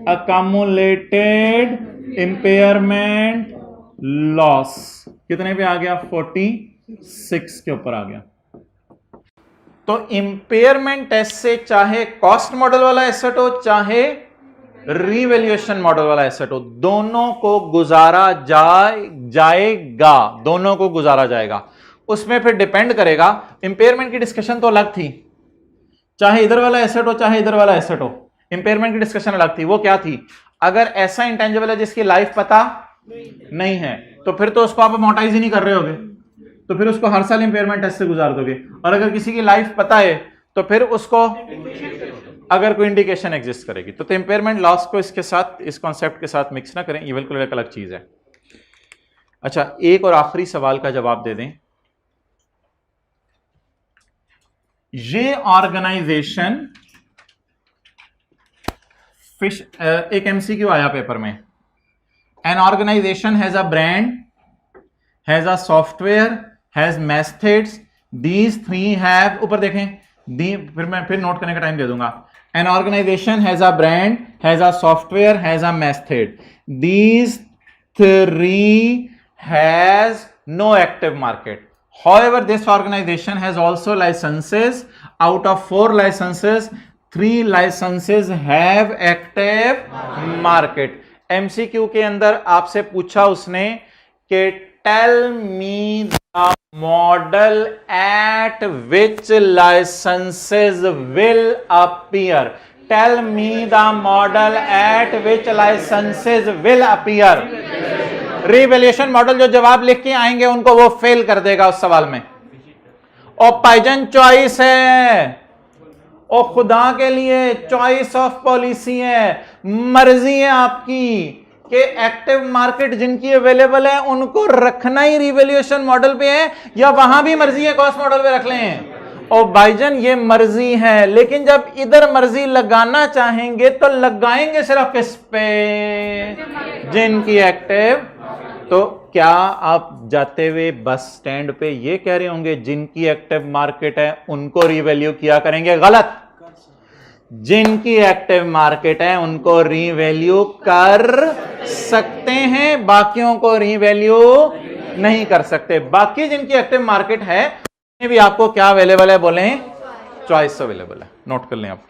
अकामुलेटेड इंपेयरमेंट लॉस। कितने पे आ गया, 46 के ऊपर आ गया। तो इंपेयरमेंट टेस्ट से चाहे कॉस्ट मॉडल वाला एसेट हो चाहे रीवैल्यूएशन मॉडल वाला एसेट हो, दोनों को गुजारा जाएगा, दोनों को गुजारा जाएगा। उसमें फिर डिपेंड करेगा, इंपेयरमेंट की डिस्कशन तो अलग थी, चाहे इधर वाला एसेट हो चाहे इधर वाला एसेट हो, इंपेयरमेंट की डिस्कशन अलग थी। वो क्या थी, अगर ऐसा इंटेंजिबल है जिसकी लाइफ पता नहीं है तो फिर तो उसको आप अमोर्टाइज ही नहीं कर रहे होगे, तो फिर उसको हर साल इंपेयरमेंट टेस्ट से गुजार दोगे। और अगर किसी की लाइफ पता है तो फिर उसको अगर कोई इंडिकेशन एग्जिस्ट करेगी तो इंपेयरमेंट लॉस को इसके साथ, इस कॉन्सेप्ट के साथ मिक्स ना करें, ये बिल्कुल एक अलग चीज है। अच्छा, एक और आखिरी सवाल का जवाब दे दें। ये ऑर्गेनाइजेशन फिश, एक एमसीक्यू आया पेपर में, an organisation has a brand, has a software, has methods, these three have, ऊपर देखें, फिर मैं फिर नोट करने का टाइम दे दूंगा। An organisation has a brand, has a software, has a method, these three has no active market. However, this organization has also licenses. Out of 4 licenses, 3 licenses have active market. MCQ के अंदर आपसे पूछा उसने कि tell me the model at which licenses will appear. Tell me the model at which licenses will appear. Revaluation model जो जवाब लिख के आएंगे उनको वो फेल कर देगा उस सवाल में। और पाइजन चॉइस है, और खुदा के लिए चॉइस ऑफ पॉलिसी है, मर्जी है आपकी कि एक्टिव मार्केट जिनकी अवेलेबल है उनको रखना ही रिवैल्यूएशन मॉडल पे है या वहां भी मर्जी है कॉस्ट मॉडल पे रख लें। और भाईजन ये मर्जी है, लेकिन जब इधर मर्जी लगाना चाहेंगे तो लगाएंगे सिर्फ किस पे, जिनकी एक्टिव। तो क्या आप जाते हुए बस स्टैंड पे ये कह रहे होंगे जिनकी एक्टिव मार्केट है उनको रीवैल्यू किया करेंगे? गलत। जिनकी एक्टिव मार्केट है उनको रीवैल्यू कर सकते हैं, बाकियों को रीवैल्यू नहीं कर सकते। बाकी जिनकी एक्टिव मार्केट है उन्हें भी आपको क्या अवेलेबल है बोले, चॉइस अवेलेबल है। नोट कर लें आप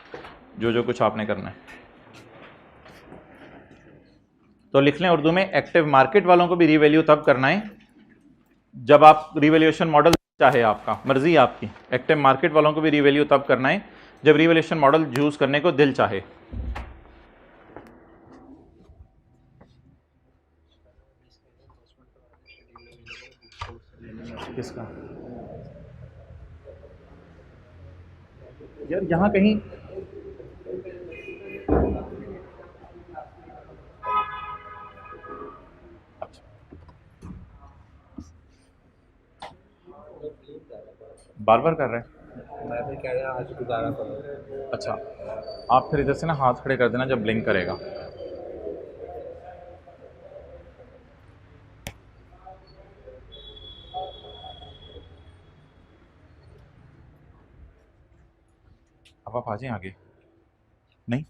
जो जो कुछ आपने करना है तो लिख लें उर्दू में, एक्टिव मार्केट वालों को भी रीवैल्यू तब करना है जब आप रिवैल्यूएशन मॉडल चाहे, आपका मर्जी आपकी। एक्टिव मार्केट वालों को भी रीवैल्यू तब करना है जब रिवैल्यूएशन मॉडल यूज करने को दिल चाहे। किसका यार, यहां कहीं बार बार कर रहे हैं, मैं भी कह रहा आज गुजारा करो। अच्छा आप फिर इधर से ना हाथ खड़े कर देना जब ब्लिंक करेगा। अब आप आ जाएं आगे। नहीं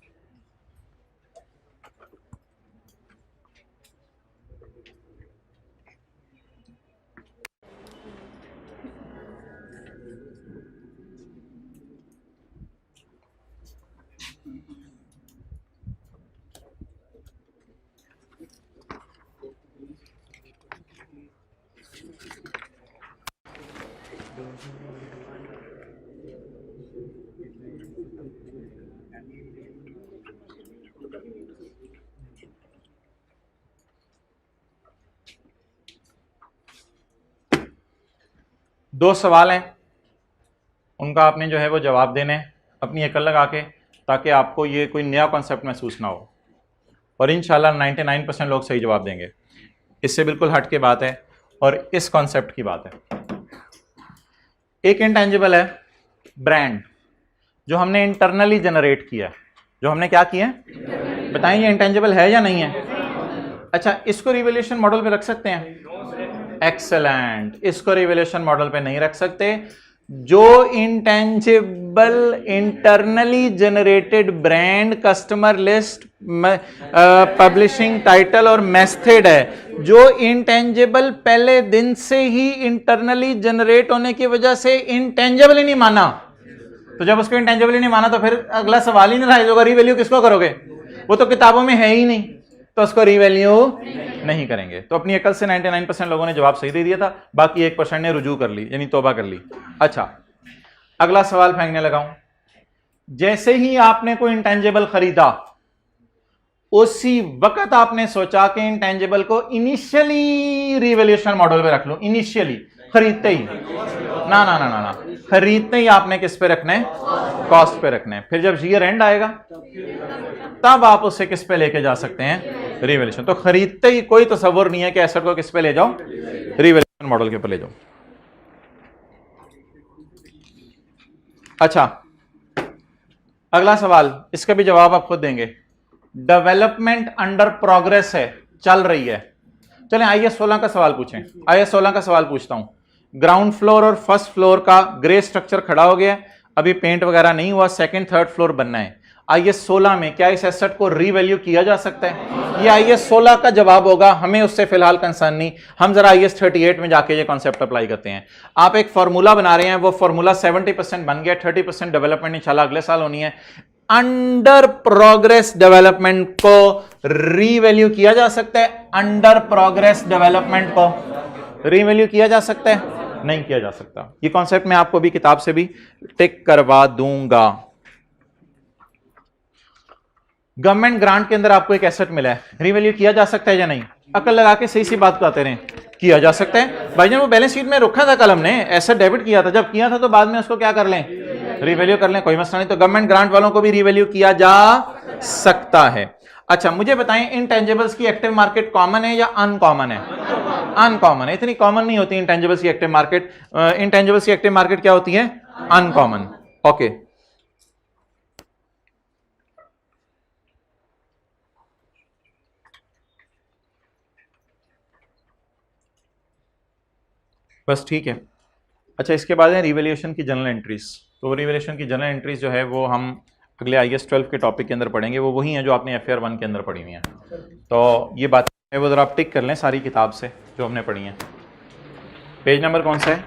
दो सवाल हैं, उनका आपने जो है वो जवाब देने अपनी अकल लगा के, ताकि आपको ये कोई नया कॉन्सेप्ट महसूस ना हो। और इंशाल्लाह 99% लोग सही जवाब देंगे। इससे बिल्कुल हट के बात है और इस कॉन्सेप्ट की बात है। एक इंटेंजिबल है ब्रांड, जो हमने इंटरनली जनरेट किया है। जो हमने क्या किया बताएं, ये इंटेंजिबल है या नहीं है? अच्छा, इसको रिवैल्यूएशन मॉडल पे रख सकते हैं? एक्सेलेंट, इसको रिवैल्यूएशन मॉडल पे नहीं रख सकते। जो intangible internally generated brand, customer list, publishing title और मेथड है, जो इंटेंजिबल पहले दिन से ही इंटरनली जनरेट होने की वजह से इंटेंजिबल ही नहीं माना, तो जब उसको इंटेंजिबल ही नहीं माना तो फिर अगला सवाल ही नहीं राइज होगा, रिवैल्यू किसको करोगे? वो तो किताबों में है ही नहीं, तो उसको रिवैल्यू नहीं करेंगे। तो अपनी अकल से 99% लोगों ने जवाब सही दे दिया था, बाकी 1% ने रुजू कर ली, यानी तौबा कर ली। अच्छा, अगला सवाल फेंकने लगा हूं। जैसे ही आपने कोई इंटेंजिबल खरीदा, उसी वक्त आपने सोचा कि इंटेंजिबल को इनिशियली रिवैल्यूएशन मॉडल पे रख लो। इनिशियली, खरीदते ही ना ना ना ना ना, खरीदते ही आपने किस पे रखना है? कॉस्ट पे रखना है। फिर जब ईयर एंड आएगा तब आप उसे किस पे लेके जा सकते हैं? रिवैल्यूएशन। तो खरीदते ही कोई तसव्वुर नहीं है कि एसेट को किस पे ले जाओ? रिवैल्यूएशन मॉडल के ऊपर ले जाओ। अच्छा, अगला सवाल, इसका भी जवाब आप खुद देंगे। डेवलपमेंट अंडर प्रोग्रेस है, चल रही है। चलें आइए 16 का सवाल पूछें। आइए 16 का सवाल पूछता हूं। ग्राउंड फ्लोर और फर्स्ट फ्लोर का ग्रे स्ट्रक्चर खड़ा हो गया, अभी पेंट वगैरह नहीं हुआ, सेकंड थर्ड फ्लोर बनना है। आइए 16 में क्या इस एसेट को रीवैल्यू किया जा सकता है? ये आइए 16 का जवाब होगा, हमें उससे फिलहाल कंसर्न नहीं। हम जरा आइए 38 में जाके ये कॉन्सेप्ट अप्लाई करते हैं। आप एक फॉर्मूला बना रहे हैं, वो फॉर्मूला 70% बन गया, 30% डेवलपमेंट इंशाल्लाह अगले साल होनी है। अंडर प्रोग्रेस डेवलपमेंट को रीवैल्यू किया जा सकता है? अंडर प्रोग्रेस डेवलपमेंट को रीवैल्यू किया जा सकता है? नहीं किया जा सकता। ये कॉन्सेप्ट मैं आपको भी किताब से भी टिक करवा दूंगा। गवर्नमेंट ग्रांट के अंदर आपको एक एसेट मिला है, रिवैल्यू किया जा सकता है या नहीं? अकल लगा के सही सी बात बताते रहे। किया जा सकता है भाईजान। वो बैलेंस शीट में रखा था कलम ने, एसेट डेबिट किया था, जब किया था तो बाद में उसको क्या कर लें? रिवैल्यू कर लें, कोई मसला नहीं। तो गवर्नमेंट ग्रांट वालों को भी रिवैल्यू किया जा सकता है। अच्छा, मुझे बताएं, इंटेंजिबल्स की एक्टिव मार्केट कॉमन है या अनकॉमन है? अनकॉमन है, इतनी कॉमन नहीं होती इंटेंजिबल्स की एक्टिव मार्केट। इंटेंजिबल्स की एक्टिव मार्केट क्या होती है? अनकॉमन। ओके, बस ठीक है। अच्छा, इसके बाद है रिवैल्यूएशन की जनरल एंट्रीज। तो रिवैल्यूएशन की जनरल एंट्रीज जो है वो हम अगले IAS 12 के टॉपिक के अंदर पढ़ेंगे। वो वही हैं जो आपने FAR 1 के अंदर पढ़ी हुई हैं। तो ये बात है वो ज़रा आप टिक कर लें सारी किताब से जो हमने पढ़ी हैं। पेज नंबर कौन सा है?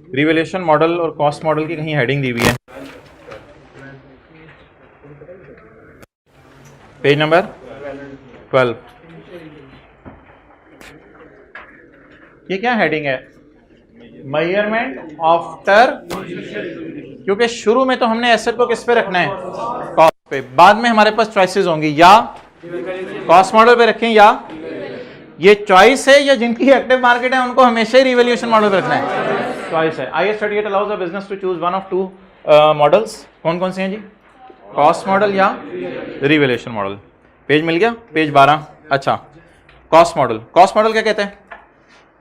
रिवैल्यूएशन मॉडल और कॉस्ट मॉडल की कहीं हेडिंग दी हुई है। Page number 12। ये क्या हेडिंग है? Measurement after. क्योंकि शुरू में तो हमने एसेट को किस पे रखना है? कॉस्ट पे। बाद में हमारे पास चॉइसेस होंगी, या कॉस्ट मॉडल पे रखें, या ये चॉइस है, या जिनकी एक्टिव मार्केट है उनको हमेशा ही रिवैल्यूएशन मॉडल पे रखना है। चॉइस है। IAS 38 allows a business to choose one of two models. कौन कौन से हैं जी? कॉस्ट मॉडल या रिवैल्यूएशन मॉडल। पेज मिल गया? पेज 12। अच्छा, कॉस्ट मॉडल। कॉस्ट मॉडल क्या कहते हैं?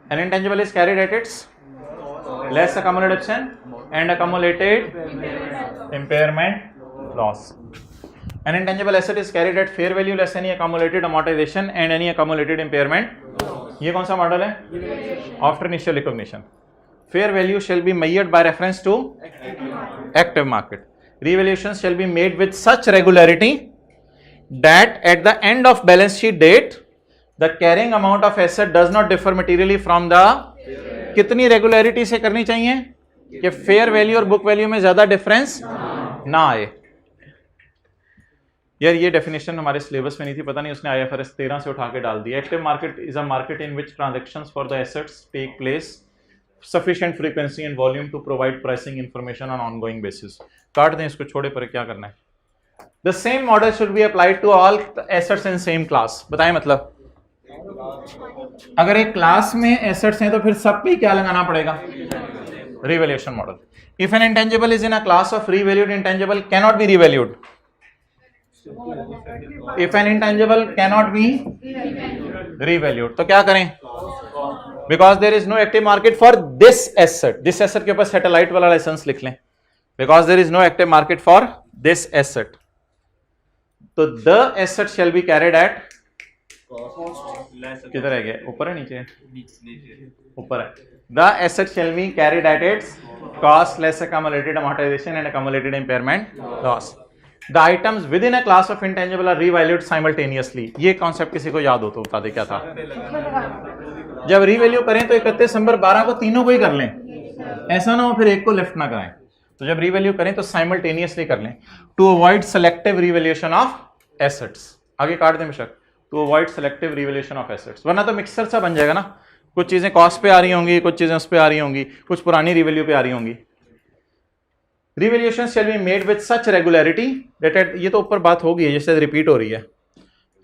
An intangible is carried at its less accumulation and accumulated impairment loss. An intangible asset is carried at fair value less any accumulated amortization and any accumulated impairment. ये कौन सा model है? After initial recognition. Fair value shall be measured by reference to active market. Revaluations shall be made with such regularity that at the end of balance sheet date the carrying amount of asset does not differ materially from the। कितनी regularity से करनी चाहिए कि fair value और book value में ज्यादा difference ना आए। यार ये डेफिनेशन हमारे सिलेबस में नहीं थी, पता नहीं उसने IFRS 13 से उठा के डाल दी। Active market is a market in which transactions for the assets take place sufficient frequency and volume to provide pricing information on ongoing basis. काट दें इसको, छोड़े पर क्या करना है। The same model should be applied to all assets in same class. बताएं मतलब, अगर एक क्लास में एसेट्स हैं तो फिर सब पे क्या लगाना पड़ेगा? Revaluation model. If an intangible is in a class of revalued intangible cannot be revalued. If an intangible cannot be revalued तो क्या करें? Because there is no active market for this asset. This asset के ऊपर satellite वाला licence लिख लें। Because there is no active market for this asset. तो the asset shall be carried at, किधर है गया, ऊपर है नीचे, ऊपर है। The asset shall be carried at its cost less accumulated amortization and accumulated impairment loss. The items within a class of intangible are revalued simultaneously. ये concept किसी को याद हो तो बता दे क्या था। जब रीवैल्यू करें तो 31 दिसंबर 12 को तीनों को ही कर लें, ऐसा ना हो फिर एक को लेफ्ट ना कराएं। तो जब रीवैल्यू करें तो साइमल्टेनियसली कर लें, to avoid selective revaluation of assets. आगे काट दें बेशक, to avoid selective revaluation of assets, वरना तो मिक्सर सा बन जाएगा ना, कुछ चीजें कॉस्ट पे आ रही होंगी, कुछ चीजें उस पे आ रही होंगी, कुछ पुरानी रिवैल्यू पे आ रही होंगी। Revaluation shall be made with such regularity that, ये तो ऊपर बात होगी जैसे रिपीट हो रही है।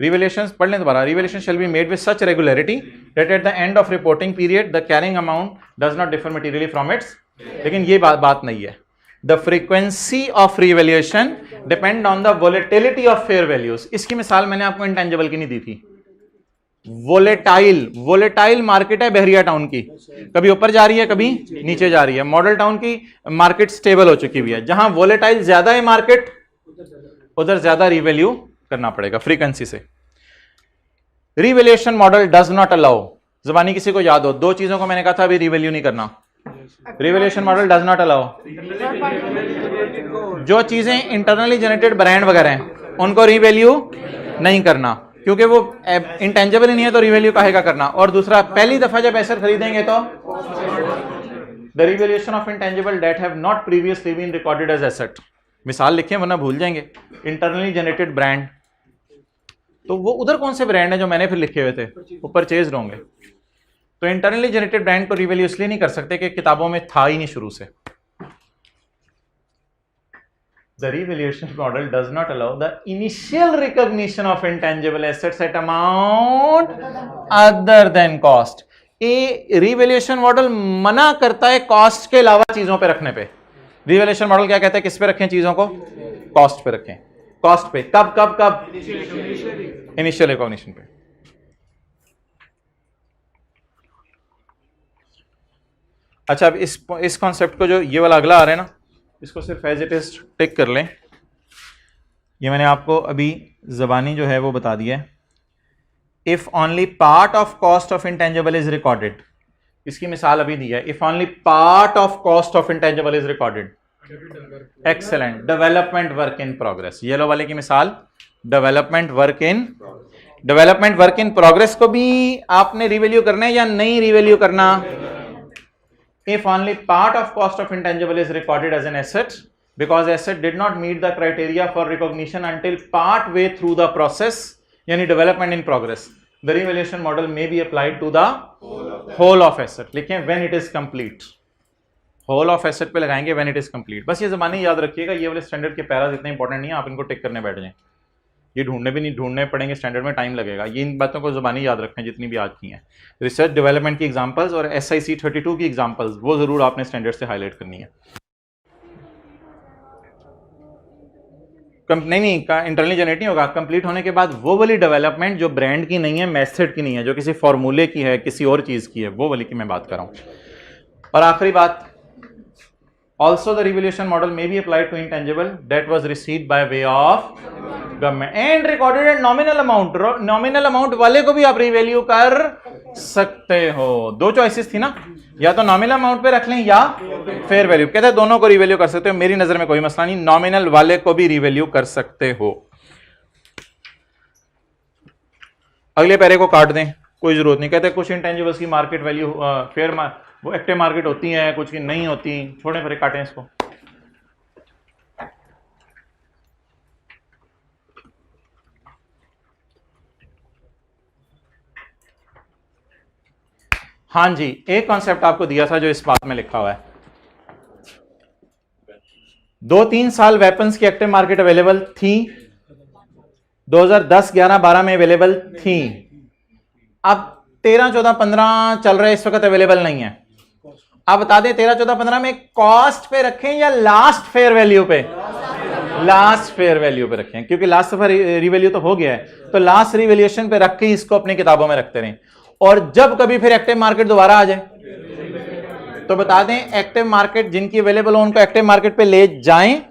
रिवैल्यूएशन पढ़ लें दोबारा। Revaluation shall be made with such regularity that at the end of reporting period the carrying amount does not differ materially from its, लेकिन ये बात नहीं है। The frequency of revaluation depend on the volatility of fair values. इसकी मिसाल मैंने आपको intangible की नहीं दी थी। वोलेटाइल मार्केट है बहरिया टाउन की, कभी ऊपर जा रही है कभी नीचे जा रही है। मॉडल टाउन की मार्केट स्टेबल हो चुकी हुई है। जहां वोलेटाइल ज्यादा है मार्केट, उधर ज्यादा रिवैल्यू करना पड़ेगा फ्रीक्वेंसी से। Revaluation model does not allow, जुबानी किसी को याद हो, दो चीजों को मैंने कहा था अभी रिवैल्यू नहीं करना। Revaluation model does not allow, जो चीजें इंटरनली जनरेटेड ब्रांड वगैरह हैं उनको रिवैल्यू नहीं करना, क्योंकि वो इंटेंजिबल ही नहीं है तो रिवैल्यू काहे का करना। और दूसरा, पहली दफा जब एसेट खरीदेंगे तो the revaluation of intangible that have not previously been recorded as asset. मिसाल लिखें वरना भूल जाएंगे। इंटरनली जनरेटेड ब्रांड, तो वो उधर कौन से ब्रांड है जो मैंने फिर लिखे हुए थे, वो परचेज होंगे। तो इंटरनली जनरेटेड ब्रांड को रिवैल्यू इसलिए नहीं कर सकते कि किताबों में था ही नहीं शुरू से। The revaluation model does not allow the initial recognition of intangible assets at amount other than cost. ये revaluation model मना करता है कॉस्ट के अलावा चीजों पे रखने पे। revaluation model क्या कहता है, किस पे रखें चीजों को, कॉस्ट पे रखें। कॉस्ट पे कब कब कब, इनिशियल रिकॉग्निशन पे। अच्छा, अब इस कॉन्सेप्ट को जो ये वाला अगला आ रहा है ना, इसको सिर्फ एज इट इज टिक कर लें। ये मैंने आपको अभी ज़बानी जो है वो बता दिया है। If only part of cost of intangible is recorded, इसकी मिसाल अभी दी है। If only part of cost of intangible is recorded, excellent. Development work in progress, yellow वाले की मिसाल डेवलपमेंट वर्क इन प्रोग्रेस को भी आपने रिवैल्यू करना है या नहीं रिवैल्यू करना। If only part of cost of intangible is recorded as an asset, because asset did not meet the criteria for recognition until part way through the process, yani development in progress, the revaluation model may be applied to the whole of asset. लिखें when it is complete, whole of asset पे लगाएंगे when it is complete। बस ये ज़माने याद रखिएगा, ये वाले स्टैंडर्ड के पैराज इतने इंपॉर्टेंट नहीं है, आप इनको टिक करने बैठ जाएं। ये ढूंढने पड़ेंगे स्टैंडर्ड में, टाइम लगेगा। ये इन बातों को ज़बानी याद रखें जितनी भी आज की हैं। रिसर्च डेवलपमेंट की एग्जांपल्स और SIC 32 की एग्जांपल्स वो ज़रूर आपने स्टैंडर्ड से हाईलाइट करनी है। नहीं इंटरनली जनरेट नहीं होगा। कंप्लीट होने के बाद वो वाली डेवलपमेंट जो ब्रांड की नहीं है, मेथड की नहीं है, जो किसी फॉर्मूले की है, किसी और चीज़ की है, वो वाली की मैं बात कर रहा हूँ। और आखिरी बात, also the revaluation model may be applied to intangible that was received by way of government and recorded at nominal amount। nominal amount वाले को भी आप रिवैल्यू कर सकते हो। दो चॉइसेस थी ना, या तो नॉमिनल अमाउंट पे रख लें या फेयर वैल्यू। कहते हैं दोनों को रिवैल्यू कर सकते हो, मेरी नजर में कोई मसला नहीं, नॉमिनल वाले को भी रिवैल्यू कर सकते हो। अगले पैरे को काट दें, कोई जरूरत नहीं। कहते कुछ इंटेंजिबल्स की मार्केट वैल्यू फेयर वो एक्टिव मार्केट होती है, कुछ की नहीं होती, छोड़े फिर काटें इसको। हाँ जी, एक कॉन्सेप्ट आपको दिया था जो इस बात में लिखा हुआ है। 2-3 साल वेपन्स की एक्टिव मार्केट अवेलेबल थी, 2010, 11, 12 में अवेलेबल थी। अब 13, 14, 15 चल रहे, इस वक्त अवेलेबल नहीं है। आप बता दें 13, 14, 15 में कॉस्ट पे रखें या लास्ट फेयर वैल्यू पे? लास्ट फेयर वैल्यू पे रखें, क्योंकि लास्ट दफा रिवैल्यू तो हो गया है, तो लास्ट रिवैल्यूएशन पे रख के इसको अपनी किताबों में रखते रहें। और जब कभी फिर एक्टिव मार्केट दोबारा आ जाए तो बता दें एक्टिव मार्केट जिनकी अवेलेबल हो उनको एक्टिव मार्केट पे ले जाएं,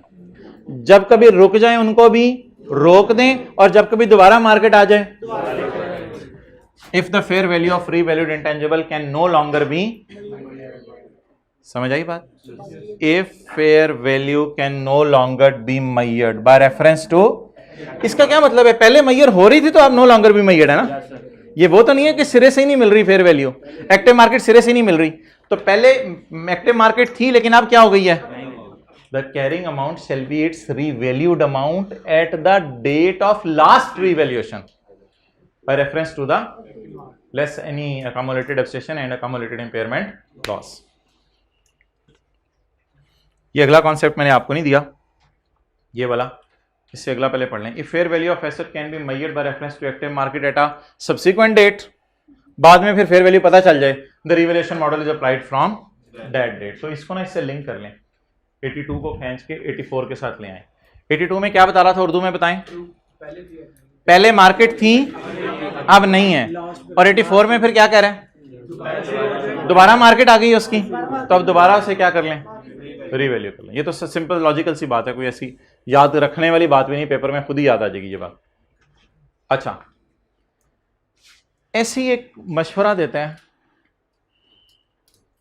जब कभी रुक जाएं उनको भी रोक दें, और जब कभी दोबारा मार्केट आ जाए, if the fair value of revalued intangible can no longer be, समझ आई बात? If fair value can no longer be measured by reference to, इसका क्या मतलब है? पहले मैयर हो रही थी तो अब नो लॉन्गर बी मेजर्ड है ना। ये वो तो नहीं है कि सिरे से ही नहीं मिल रही फेयर वैल्यू, एक्टिव मार्केट सिरे से नहीं मिल रही। तो पहले एक्टिव मार्केट थी लेकिन अब क्या हो गई है? The carrying amount shall be its revalued amount at the date of last revaluation by reference to the less any accumulated depreciation and accumulated impairment loss। ये अगला कॉन्सेप्ट मैंने आपको नहीं दिया, ये वाला, इससे अगला पहले पढ़ लें। If fair value of asset can be measured by reference to active market at a subsequent date, बाद में फिर फेयर वैल्यू पता चल जाए, the revaluation model is applied from that date. तो इसको ना इससे लिंक कर लें, 82 को खींच के 84 के साथ ले आए। 82 में क्या बता रहा था उर्दू में बताएं? पहले मार्केट थी अब नहीं है, और 84 में फिर क्या कह रहे हैं? दोबारा मार्केट आ गई उसकी, तो अब दोबारा उसे क्या कर लें? रीवैल्यू कर लें। ये तो सिंपल लॉजिकल सी बात है, कोई ऐसी याद रखने वाली बात भी नहीं, पेपर में खुद ही याद आ जाएगी ये बात। अच्छा, ऐसी एक मशवरा देते हैं,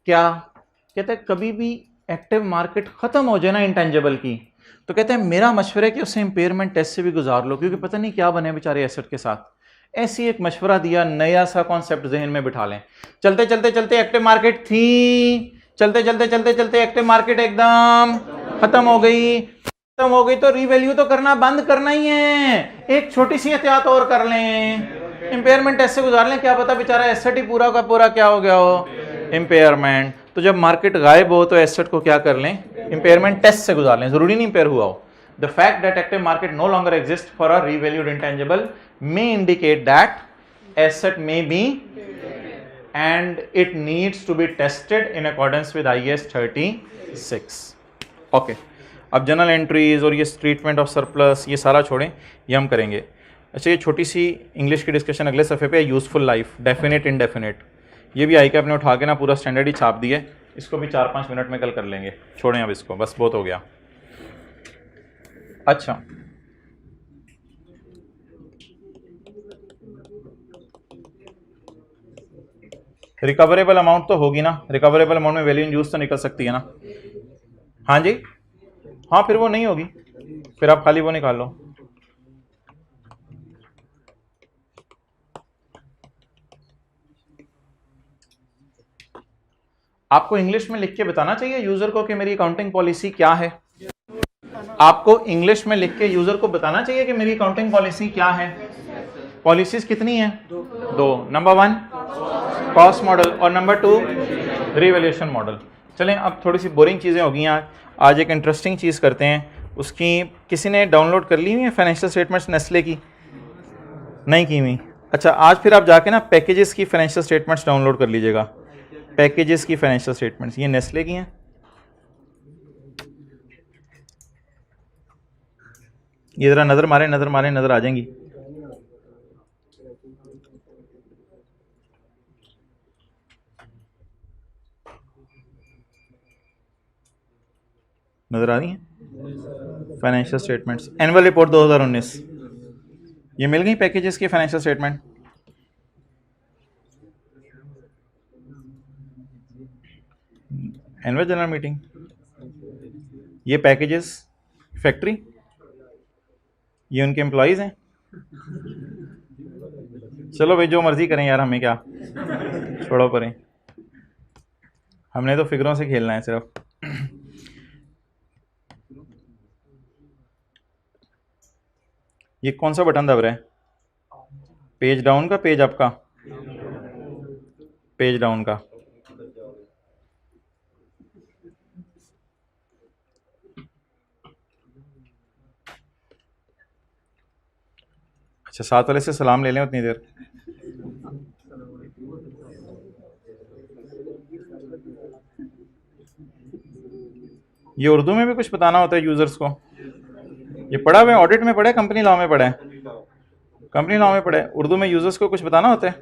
क्या कहते हैं, कभी भी एक्टिव मार्केट खत्म हो जाए ना इंटेंजिबल की, तो कहते हैं मेरा मशवरा है कि उसे इंपेयरमेंट टेस्ट से भी गुजार लो, क्योंकि पता नहीं क्या बने बेचारे एसेट के साथ। ऐसी एक मशवरा दिया, नया सा कॉन्सेप्ट जहन में बिठा लें। चलते चलते चलते एक्टिव मार्केट थी, चलते चलते चलते चलते एक्टिव मार्केट एकदम खत्म हो गई। खत्म हो गई तो रीवैल्यू तो करना बंद करना ही है। एक छोटी सी एहतियात और कर लें, इंपेयरमेंट टेस्ट से गुजार लें, क्या पता बेचारा एसेट ही पूरा का पूरा क्या हो गया हो, इंपेयरमेंट। तो जब मार्केट गायब हो तो एसेट को क्या कर लें? इंपेयरमेंट टेस्ट से गुजार लें, जरूरी नहीं इंपेयर हुआ हो। The fact that active market no longer exists for a revalued intangible may indicate that asset may be and it needs to be tested in accordance with IAS 36। Okay, अब general entries और ये treatment of surplus ये सारा छोड़ें, ये हम करेंगे। अच्छा, ये छोटी सी इंग्लिश की डिस्कशन अगले सफ़े पे, यूजफुल लाइफ, डेफिनेट इनडेफिनेट, ये भी आई के अपने उठा के ना पूरा स्टैंडर्ड ही छाप दिए, इसको भी 4-5 मिनट में कल कर लेंगे, छोड़ें अब इसको, बस बहुत हो गया। अच्छा, रिकवरेबल अमाउंट तो होगी ना, रिकवरेबल अमाउंट में वैल्यू इन यूज तो निकल सकती है ना? हाँ जी, हाँ, फिर वो नहीं होगी, फिर आप खाली वो निकाल लो। आपको इंग्लिश में लिख के बताना चाहिए यूजर को कि मेरी अकाउंटिंग पॉलिसी क्या है। आपको इंग्लिश में लिख के यूजर को बताना चाहिए कि मेरी अकाउंटिंग पॉलिसी क्या है। पॉलिसीज कितनी है? दो। नंबर 1 कॉस्ट मॉडल और नंबर 2 रिवैल्यूएशन मॉडल। चलें, अब थोड़ी सी बोरिंग चीज़ें हो गई हैं, आज एक इंटरेस्टिंग चीज़ करते हैं। उसकी किसी ने डाउनलोड कर ली हुई है फाइनेंशियल स्टेटमेंट्स नेस्ले की? नहीं की हुई? अच्छा, आज फिर आप जाके ना पैकेजेस की फाइनेंशियल स्टेटमेंट्स डाउनलोड कर लीजिएगा। पैकेजेस की फाइनेंशियल स्टेटमेंट्स ये नेस्ले की हैं। ये ज़रा नज़र मारे नज़र आ जाएंगी। नज़र आ रही हैं फाइनेंशियल स्टेटमेंट्स, एनुअल रिपोर्ट 2019, ये मिल गई पैकेजेस की financial statement. Annual general meeting, ये पैकेजेस फैक्ट्री, ये उनके एम्प्लॉयज़ हैं। चलो भाई, जो मर्जी करें यार, हमें क्या, छोड़ो परें, हमने तो फिगरों से खेलना है सिर्फ। ये कौन सा बटन दब रहा है? पेज डाउन का, पेज अप का? पेज डाउन का। अच्छा, साथ वाले से सलाम ले लें उतनी देर। ये उर्दू में भी कुछ बताना होता है यूजर्स को? ये पढ़ा हुआ है, ऑडिट में पढ़ा है, कंपनी लॉ में पढ़ा है? कंपनी लॉ में पढ़ा है। उर्दू में यूजर्स को कुछ बताना होता है?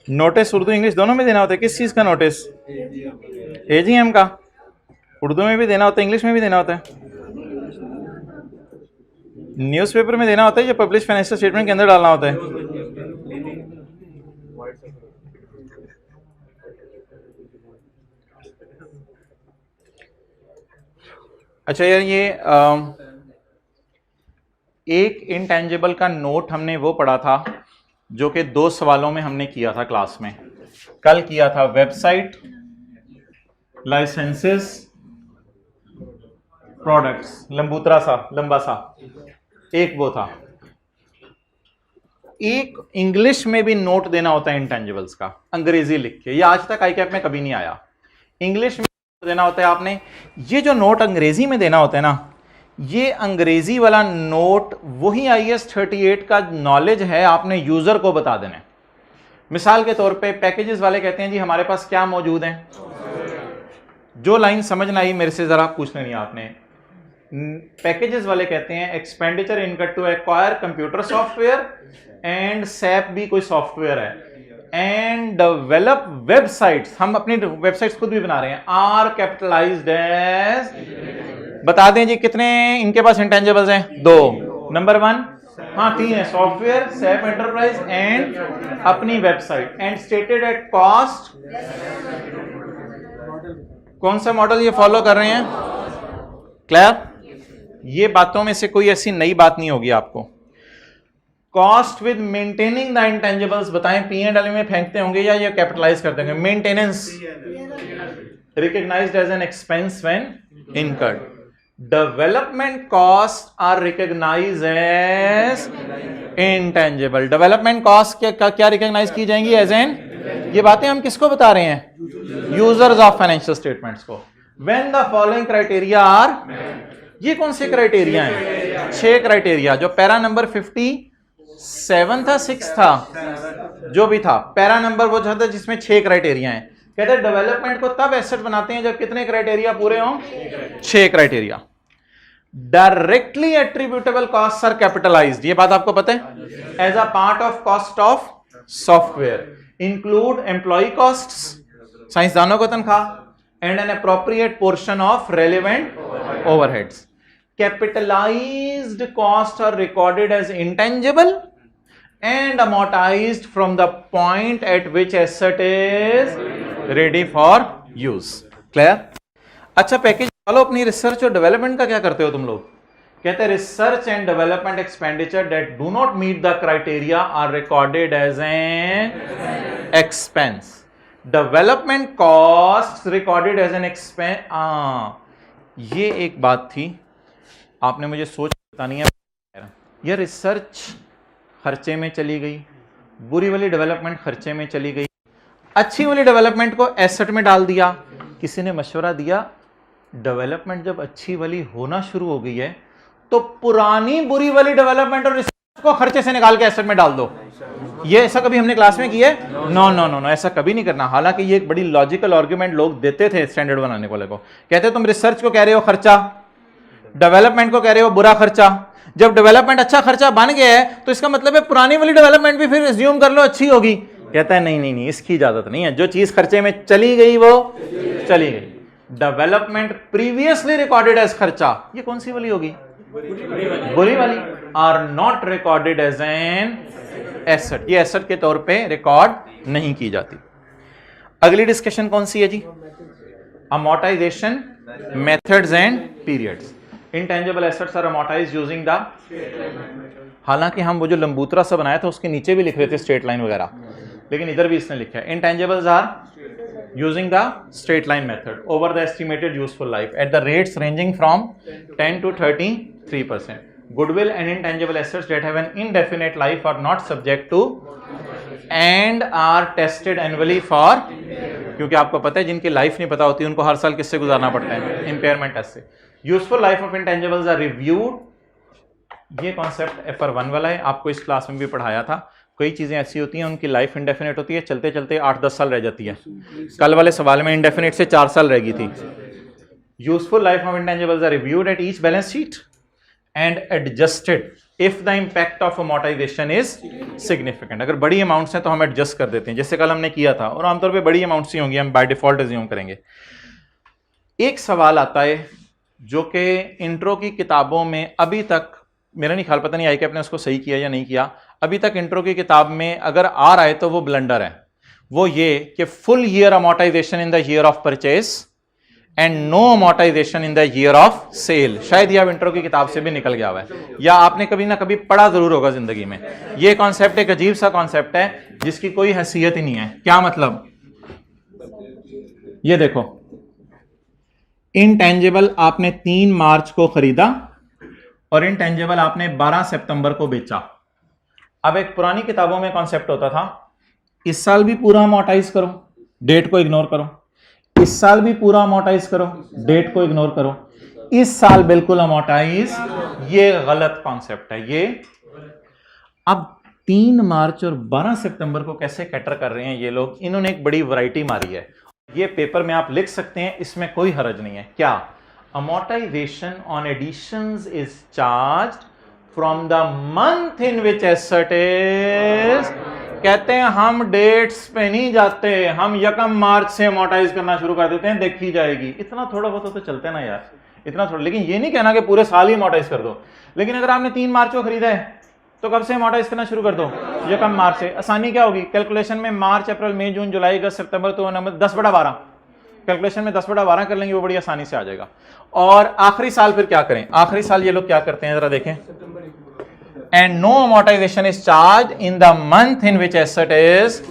नोटिस उर्दू इंग्लिश दोनों में देना होता है? किस चीज़ का नोटिस? एजीएम का। उर्दू में भी देना होता है, इंग्लिश में भी देना होता है? न्यूज़पेपर में देना होता है या पब्लिश फाइनेंशियल स्टेटमेंट के अंदर डालना होता है? अच्छा यार, ये एक इंटेंजिबल का नोट हमने वो पढ़ा था जो कि 2 सवालों में हमने किया था क्लास में। कल किया था वेबसाइट, लाइसेंसेस, प्रोडक्ट्स, लंबूतरा सा लंबा सा एक वो था। एक इंग्लिश में भी नोट देना होता है इंटेंजिबल्स का, अंग्रेजी लिख के। ये आज तक ICAP में कभी नहीं आया। इंग्लिश में देना होता है आपने। ये जो नोट अंग्रेजी में देना होता है ना, ये अंग्रेजी वाला नोट वही IAS 38 का नॉलेज है, आपने यूजर को बता देना है। मिसाल के तौर पे पैकेजेस वाले कहते हैं जी हमारे पास क्या मौजूद है। जो लाइन समझ ना आई मेरे से जरा पूछ लेनी आपने। पैकेजेस वाले कहते हैं expenditure incurred to acquire computer software and SAP भी कोई सॉफ्टवेयर है, एंड डेवलप वेबसाइट्स, हम अपनी वेबसाइट्स खुद भी बना रहे हैं, आर कैपिटलाइज्ड एज, बता दें जी कितने इनके पास इंटेंजिबल्स हैं? 2। नंबर 1, हाँ 3 है, सॉफ्टवेयर, सैप एंटरप्राइज एंड अपनी website, and stated at cost. कौन सा मॉडल ये फॉलो कर रहे हैं? क्लियर? ये बातों में से कोई ऐसी नई बात नहीं होगी आपको। Cost with maintaining the intangibles, बताएं P&L में फेंकते होंगे या ये कैपिटलाइज कर देंगे? Maintenance recognised as an expense when incurred. Development cost are recognised as intangible. Development cost क्या रिकॉग्नाइज की जाएंगी? As an. ये बातें हम किसको बता रहे हैं? यूजर्स ऑफ फाइनेंशियल स्टेटमेंट्स को। When the following criteria are, ये कौन से क्राइटेरिया हैं? 6 क्राइटेरिया। जो पैरा नंबर 57 था, 6 था, जो भी था पैरा नंबर वो था जिसमें 6 क्राइटेरिया हैं। कहते हैं डेवलपमेंट को तब एसेट बनाते हैं जब कितने क्राइटेरिया पूरे हों? 6 criteria. Directly attributable cost are capitalised, ये बात आपको पता है? As a part of cost of software, include employ costs, साइंसदानों को तनख्वाह, and an appropriate portion of relevant overheads. Capitalized costs are recorded as intangible and amortized from the point at which asset is ready for use. Clear? अच्छा, package वालों अपनी research और development का क्या करते हो तुम लोग? कहते हैं research and development expenditure that do not meet the criteria are recorded as an expense. Development cost recorded as an expense. ये एक बात थी, आपने मुझे सोच बतानी है। यह रिसर्च खर्चे में चली गई, बुरी वाली डेवलपमेंट खर्चे में चली गई, अच्छी वाली डेवलपमेंट को एसेट में डाल दिया। किसी ने मशवरा दिया डेवलपमेंट जब अच्छी वाली होना शुरू हो गई है तो पुरानी बुरी वाली डेवलपमेंट और रिसर्च को खर्चे से निकाल के एसेट में डाल दो। ये ऐसा कभी हमने क्लास में किया है? नो नो नो नो, ऐसा कभी नहीं करना। हालांकि ये एक बड़ी लॉजिकल आर्ग्यूमेंट लोग देते थे स्टैंडर्ड बनाने वाले को। कहते तुम रिसर्च को कह रहे हो खर्चा, डेवलपमेंट को कह रहे हो बुरा खर्चा। जब डेवलपमेंट अच्छा खर्चा बन गया है तो इसका मतलब है पुरानी वाली डेवलपमेंट भी फिर एज्यूम कर लो अच्छी होगी। कहता है नहीं नहीं नहीं, इसकी इजाजत नहीं है। जो चीज खर्चे में चली गई वो चली गई। डेवलपमेंट प्रीवियसली रिकॉर्डेड एज खर्चा, ये कौन सी वाली होगी? बुरी वाली। Are not recorded as an asset, ये एसेट के तौर पे रिकॉर्ड नहीं की जाती। अगली डिस्कशन कौन सी है जी? Amortisation methods and periods. Intangible assets are amortised using the, हालांकि हम वो जो लंबूतरा सा बनाया था उसके नीचे भी लिख रहे थे स्ट्रेट लाइन वगैरह, लेकिन इधर भी इसने लिखा है intangibles are using the straight line method over the estimated useful life at the rates ranging from 10 to 33%. Goodwill and intangible assets that have an indefinite life are not subject to and are tested annually for, क्योंकि आपको पता है जिनकी life नहीं पता होती उनको हर साल किससे गुजारना पड़ता है? इंपेयरमेंट टेस्ट से। Useful life of intangibles are reviewed, ये कॉन्सेप्ट FR1 वाला है, आपको इस क्लास में भी पढ़ाया था। कई चीज़ें ऐसी होती हैं उनकी लाइफ इंडेफिनेट होती है, चलते चलते 8-10 साल रह जाती है। कल वाले सवाल में इंडेफिनेट से 4 साल रह गई थी। Useful life of intangibles are reviewed at each balance sheet and adjusted if the impact of amortisation is significant. अगर बड़ी अमाउंट्स हैं तो हम एडजस्ट कर देते हैं, जैसे कल हमने किया था, और आमतौर पे बड़ी अमाउंट्स ही होंगी, हम बाय डिफॉल्ट एज्यूम करेंगे। एक सवाल आता है जो कि इंट्रो की किताबों में अभी तक, मेरा नहीं ख्याल, पता नहीं आई कि आपने उसको सही किया या नहीं किया, अभी तक इंट्रो की किताब में अगर आ रहा है तो वो ब्लंडर है। वो ये कि full year amortisation in the year of purchase and no amortisation in the year of sale. शायद ये अब इंट्रो की किताब से भी निकल गया हुआ है, या आपने कभी ना कभी पढ़ा जरूर होगा जिंदगी में। ये कॉन्सेप्ट एक अजीब सा कॉन्सेप्ट है जिसकी कोई हैसियत ही नहीं है। क्या मतलब? ये देखो, इनटेंजिबल आपने 3 मार्च को खरीदा और इनटेंजिबल आपने 12 सितंबर को बेचा। अब एक पुरानी किताबों में कॉन्सेप्ट होता था, इस साल भी पूरा अमोर्टाइज करो, डेट को इग्नोर करो, इस साल भी पूरा अमोर्टाइज करो, डेट को इग्नोर करो, इस साल बिल्कुल अमोर्टाइज। ये गलत कॉन्सेप्ट है ये। अब 3 मार्च और 12 सितंबर को कैसे कैटर कर रहे हैं ये लोग? इन्होंने एक बड़ी वैरायटी मारी है। ये पेपर में आप लिख सकते हैं, इसमें कोई हरज नहीं है। क्या? Amortisation on additions is charged from the month in which asset is. कहते हैं हम डेट्स पे नहीं जाते, हम 1 मार्च से अमोर्टाइज करना शुरू कर देते हैं, देखी जाएगी। इतना थोड़ा बहुत तो चलते ना यार, इतना थोड़ा। लेकिन ये नहीं कहना कि पूरे साल ही अमोर्टाइज कर दो। लेकिन अगर आपने 3 मार्च को खरीदा है तो कब से अमोर्टाइज करना शुरू कर दो? 1 मार्च से। आसानी क्या होगी कैलकुलेशन में? मार्च, अप्रैल, मई, जून, जुलाई, अगस्त, सितंबर, तो 10/12 कैलकुलेशन में 10/12 कर लेंगे, वो बड़ी आसानी से आ जाएगा। और आखिरी साल फिर क्या करें? आखिरी साल ये लोग क्या करते हैं जरा देखें। And no amortisation is charge in the month in which asset is.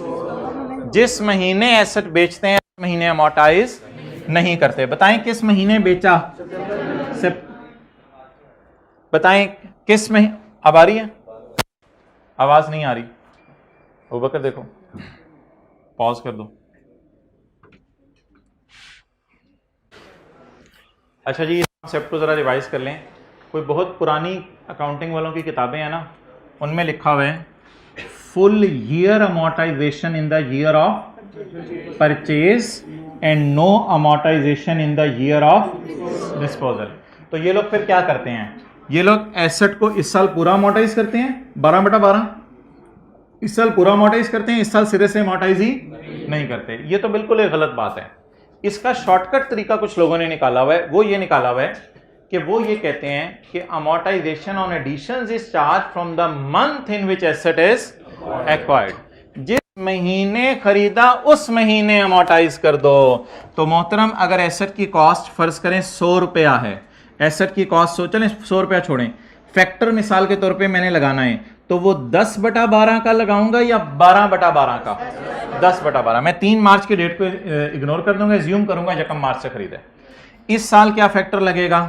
जिस महीने एसेट बेचते हैं उस महीने अमोर्टाइज नहीं करते। बताएं किस महीने बेचा? बताएं किस महीने? अब आ रही है आवाज? नहीं आ रही? अबूबकर देखो, पॉज कर दो। अच्छा जी, इस कॉन्सेप्ट को जरा रिवाइज कर लें। कोई बहुत पुरानी अकाउंटिंग वालों की किताबें हैं ना, उनमें लिखा हुआ है full year amortisation in the year of purchase and no amortisation in the year of disposal. तो ये लोग फिर क्या करते हैं? ये लोग एसेट को इस साल पूरा अमोर्टाइज करते हैं 12/12, इस साल पूरा अमोर्टाइज करते हैं, इस साल सिरे से अमोर्टाइज ही नहीं करते। ये तो बिल्कुल एक गलत बात है। इसका शॉर्टकट तरीका कुछ लोगों ने निकाला हुआ है। वो ये निकाला हुआ है कि वो ये कहते हैं कि amortisation on additions is charge from the month in which asset is acquired. जिस महीने खरीदा उस महीने अमोर्टाइज कर दो। तो मोहतरम, अगर एसेट की कॉस्ट फर्ज करें 100 रुपया है, एसेट की कॉस्ट चलें 100 रुपया छोड़ें, फैक्टर मिसाल के तौर पे मैंने लगाना है, तो वो 10/12 का लगाऊंगा या 12/12 का? 10/12। मैं 3 मार्च की डेट को इग्नोर कर दूंगा, एज्यूम करूंगा 1 मार्च से खरीदा। इस साल क्या फैक्टर लगेगा?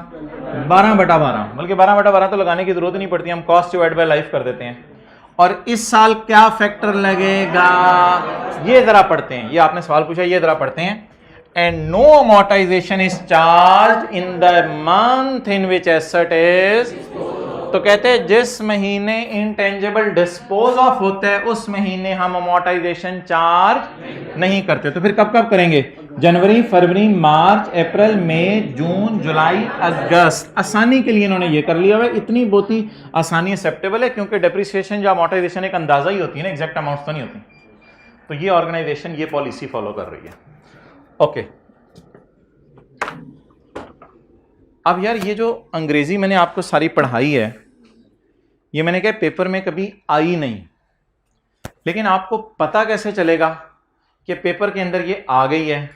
12/12। बल्कि 12/12 तो लगाने की जरूरत नहीं पड़ती, हम कॉस्ट डिवाइड बाय लाइफ कर देते हैं। और इस साल क्या फैक्टर लगेगा? ये जरा पढ़ते हैं, ये आपने सवाल पूछा, ये जरा पढ़ते हैं। And no amortisation is charge in the month in which asset is. तो कहते हैं जिस महीने इंटेंजिबल डिस्पोज ऑफ होता है उस महीने हम अमोर्टाइजेशन चार्ज नहीं करते। तो फिर कब कब करेंगे? जनवरी, फरवरी, मार्च, अप्रैल, मई, जून, जुलाई, अगस्त। आसानी के लिए इन्होंने ये कर लिया है। इतनी बहुत ही आसानी एक्सेप्टेबल है क्योंकि डेप्रिसिएशन या अमोर्टाइजेशन एक अंदाजा ही होती है ना, एग्जैक्ट अमाउंट तो नहीं होती। तो ये ऑर्गेनाइजेशन ये पॉलिसी फॉलो कर रही है। ओके। अब यार ये जो अंग्रेजी मैंने आपको सारी पढ़ाई है, ये मैंने कहा पेपर में कभी आई नहीं, लेकिन आपको पता कैसे चलेगा कि पेपर के अंदर ये आ गई है?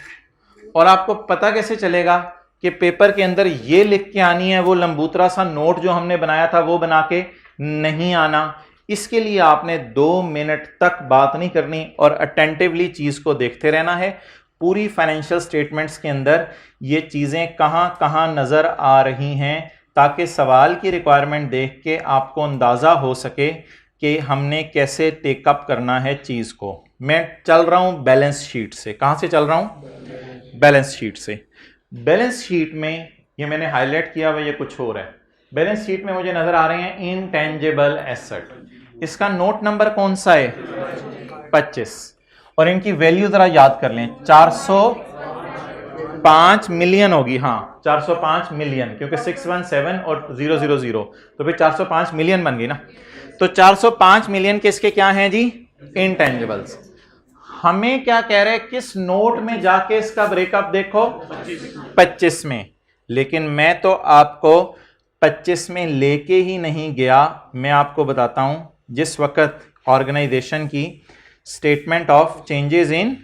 और आपको पता कैसे चलेगा कि पेपर के अंदर ये लिख के आनी है, वो लंबूतरा सा नोट जो हमने बनाया था वो बना के नहीं आना? इसके लिए आपने 2 मिनट तक बात नहीं करनी और अटेंटिवली चीज को देखते रहना है। पूरी फाइनेंशियल स्टेटमेंट्स के अंदर ये चीजें कहां कहां नजर आ रही हैं, ताकि सवाल की रिक्वायरमेंट देख के आपको अंदाजा हो सके कि हमने कैसे टेकअप करना है चीज को। मैं चल रहा हूं बैलेंस शीट से। कहां से चल रहा हूं? बैलेंस शीट से। बैलेंस शीट में ये मैंने हाईलाइट किया हुआ, ये कुछ और है। बैलेंस शीट में मुझे नजर आ रहे हैं इनटेंजिबल एसेट। इसका नोट नंबर कौन सा है? 25। और इनकी वैल्यू जरा याद कर लें, 400 405 मिलियन होगी, हाँ 405 मिलियन, क्योंकि 617 और 000, तो फिर 405 मिलियन बन गई ना। तो 405 मिलियन किसके क्या हैं जी? इंटेंजिबल्स। हमें क्या कह रहे हैं, किस नोट में जाके इसका ब्रेकअप देखो, 25 में। लेकिन मैं तो आपको 25 में लेके ही नहीं गया, मैं आपको बताता हूं जिस वक्त ऑर्गेनाइजेशन की statement of changes in